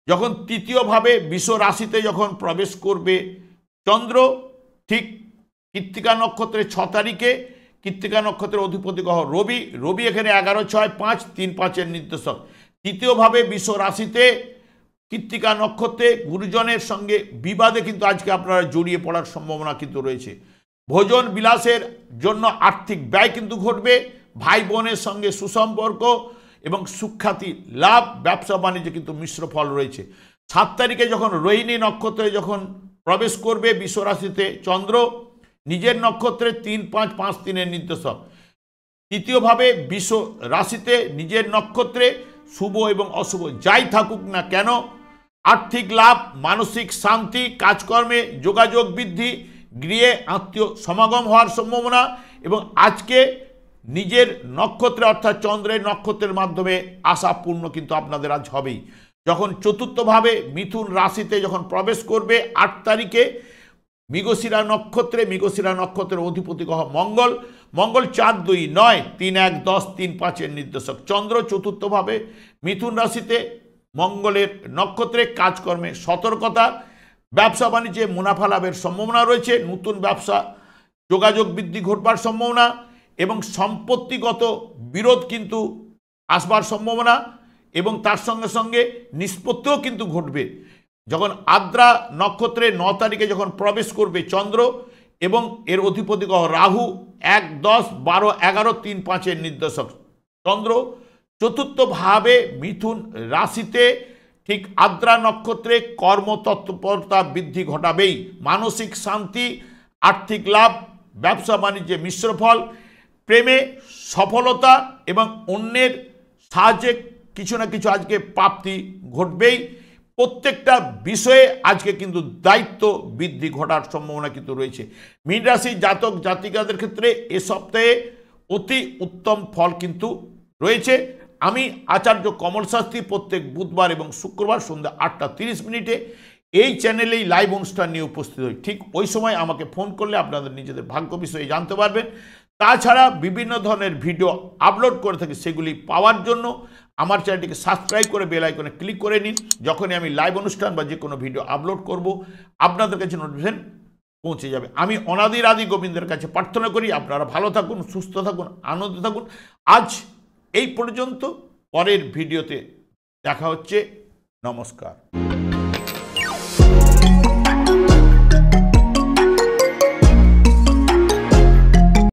যখন তৃতীয়ভাবে বৃষ রাশিতে যখন প্রবেশ করবে চন্দ্র ঠিক কৃত্তিকা নক্ষত্রে 6 তারিখে, কৃত্তিকা নক্ষত্রের অধিপতি গ্রহ রবি এখানে 11-6-5-3-5-এর নির্দেশক। তৃতীয়ভাবে বৃষ রাশিতে কৃত্তিকা নক্ষত্রে গুরুজনের সঙ্গে বিবাদে কিন্তু আজকে আপনারা জড়িয়ে পড়ার সম্ভাবনা কিন্তু রয়েছে। ভোজন বিলাসের জন্য আর্থিক ব্যয় কিন্তু ঘটবে। ভাই বোনের সঙ্গে সুসম্পর্ক এবং সুখ্যাতি লাভ, ব্যবসা বাণিজ্যে কিন্তু মিশ্র ফল রয়েছে। 7 তারিখে যখন রোহিণী নক্ষত্রে যখন প্রবেশ করবে বৃষ রাশিতে চন্দ্র নিজের নক্ষত্রে 3-5-5-3-এর নির্দেশক। তৃতীয়ভাবে বৃষ রাশিতে নিজের নক্ষত্রে শুভ এবং অশুভ যাই থাকুক না কেন আর্থিক লাভ, মানসিক শান্তি, কাজকর্মে যোগাযোগ বৃদ্ধি, গৃহে আত্মীয় সমাগম হওয়ার সম্ভাবনা এবং আজকে নিজের নক্ষত্রে অর্থাৎ চন্দ্রের নক্ষত্রের মাধ্যমে আশাপূর্ণ কিন্তু আপনাদের আজ হবেই। যখন চতুর্থভাবে মিথুন রাশিতে যখন প্রবেশ করবে 8 তারিখে মৃগশিরা নক্ষত্রে, মৃগশিরা নক্ষত্রের অধিপতি গ্রহ মঙ্গল, 4-2-9-3-1-10-3-5-এর নির্দেশক। চন্দ্র চতুর্থভাবে মিথুন রাশিতে মঙ্গলের নক্ষত্রে কাজকর্মে সতর্কতা, ব্যবসা বাণিজ্যে মুনাফা লাভের সম্ভাবনা রয়েছে, নতুন ব্যবসা যোগাযোগ বৃদ্ধি ঘটবার সম্ভাবনা এবং সম্পত্তিগত বিরোধ কিন্তু আসবার সম্ভাবনা এবং তার সঙ্গে সঙ্গে নিষ্পত্তিও কিন্তু ঘটবে। যখন আদ্রা নক্ষত্রে 9 তারিখে যখন প্রবেশ করবে চন্দ্র এবং এর অধিপতি গ্রহ রাহু 1, 10, 12, 11, 3, 5 নির্দেশক চন্দ্র চতুর্থ ভাবে মিথুন রাশিতে ঠিক আদ্রা নক্ষত্রে কর্মতৎপরতা বৃদ্ধি ঘটাবেই। মানসিক শান্তি, আর্থিক লাভ, ব্যবসা বাণিজ্যে মিশ্র ফল, প্রেমে সফলতা এবং অন্যের সাহায্যে কিছু না কিছু আজকে প্রাপ্তি ঘটবেই। প্রত্যেকটা বিষয়ে আজকে কিন্তু দায়িত্ব বৃদ্ধি ঘটার সম্ভাবনা কিন্তু রয়েছে। মীন রাশির জাতক জাতিকাদের ক্ষেত্রে এ সপ্তাহে অতি উত্তম ফল কিন্তু রয়েছে। আমি আচার্য কমল শাস্ত্রী প্রত্যেক বুধবার এবং শুক্রবার সন্ধ্যা 8:30 এই চ্যানেলেই লাইভ অনুষ্ঠান নিয়ে উপস্থিত হই। ঠিক ওই সময় আমাকে ফোন করলে আপনাদের নিজেদের ভাগ্য বিষয়ে জানতে পারবেন। তাছাড়া বিভিন্ন ধরনের ভিডিও আপলোড করে থাকি, সেগুলি পাওয়ার জন্য আমার চ্যানেলটিকে সাবস্ক্রাইব করে বেল আইকনে ক্লিক করে নিন। যখনই আমি লাইভ অনুষ্ঠান বা যে কোনো ভিডিও আপলোড করব আপনাদের কাছে নোটিফিকেশন পৌঁছে যাবে। আমি অনাদির আদি গোবিন্দের কাছে প্রার্থনা করি আপনারা ভালো থাকুন, সুস্থ থাকুন, আনন্দে থাকুন। আজ এই পর্যন্ত, পরের ভিডিওতে দেখা হচ্ছে। নমস্কার।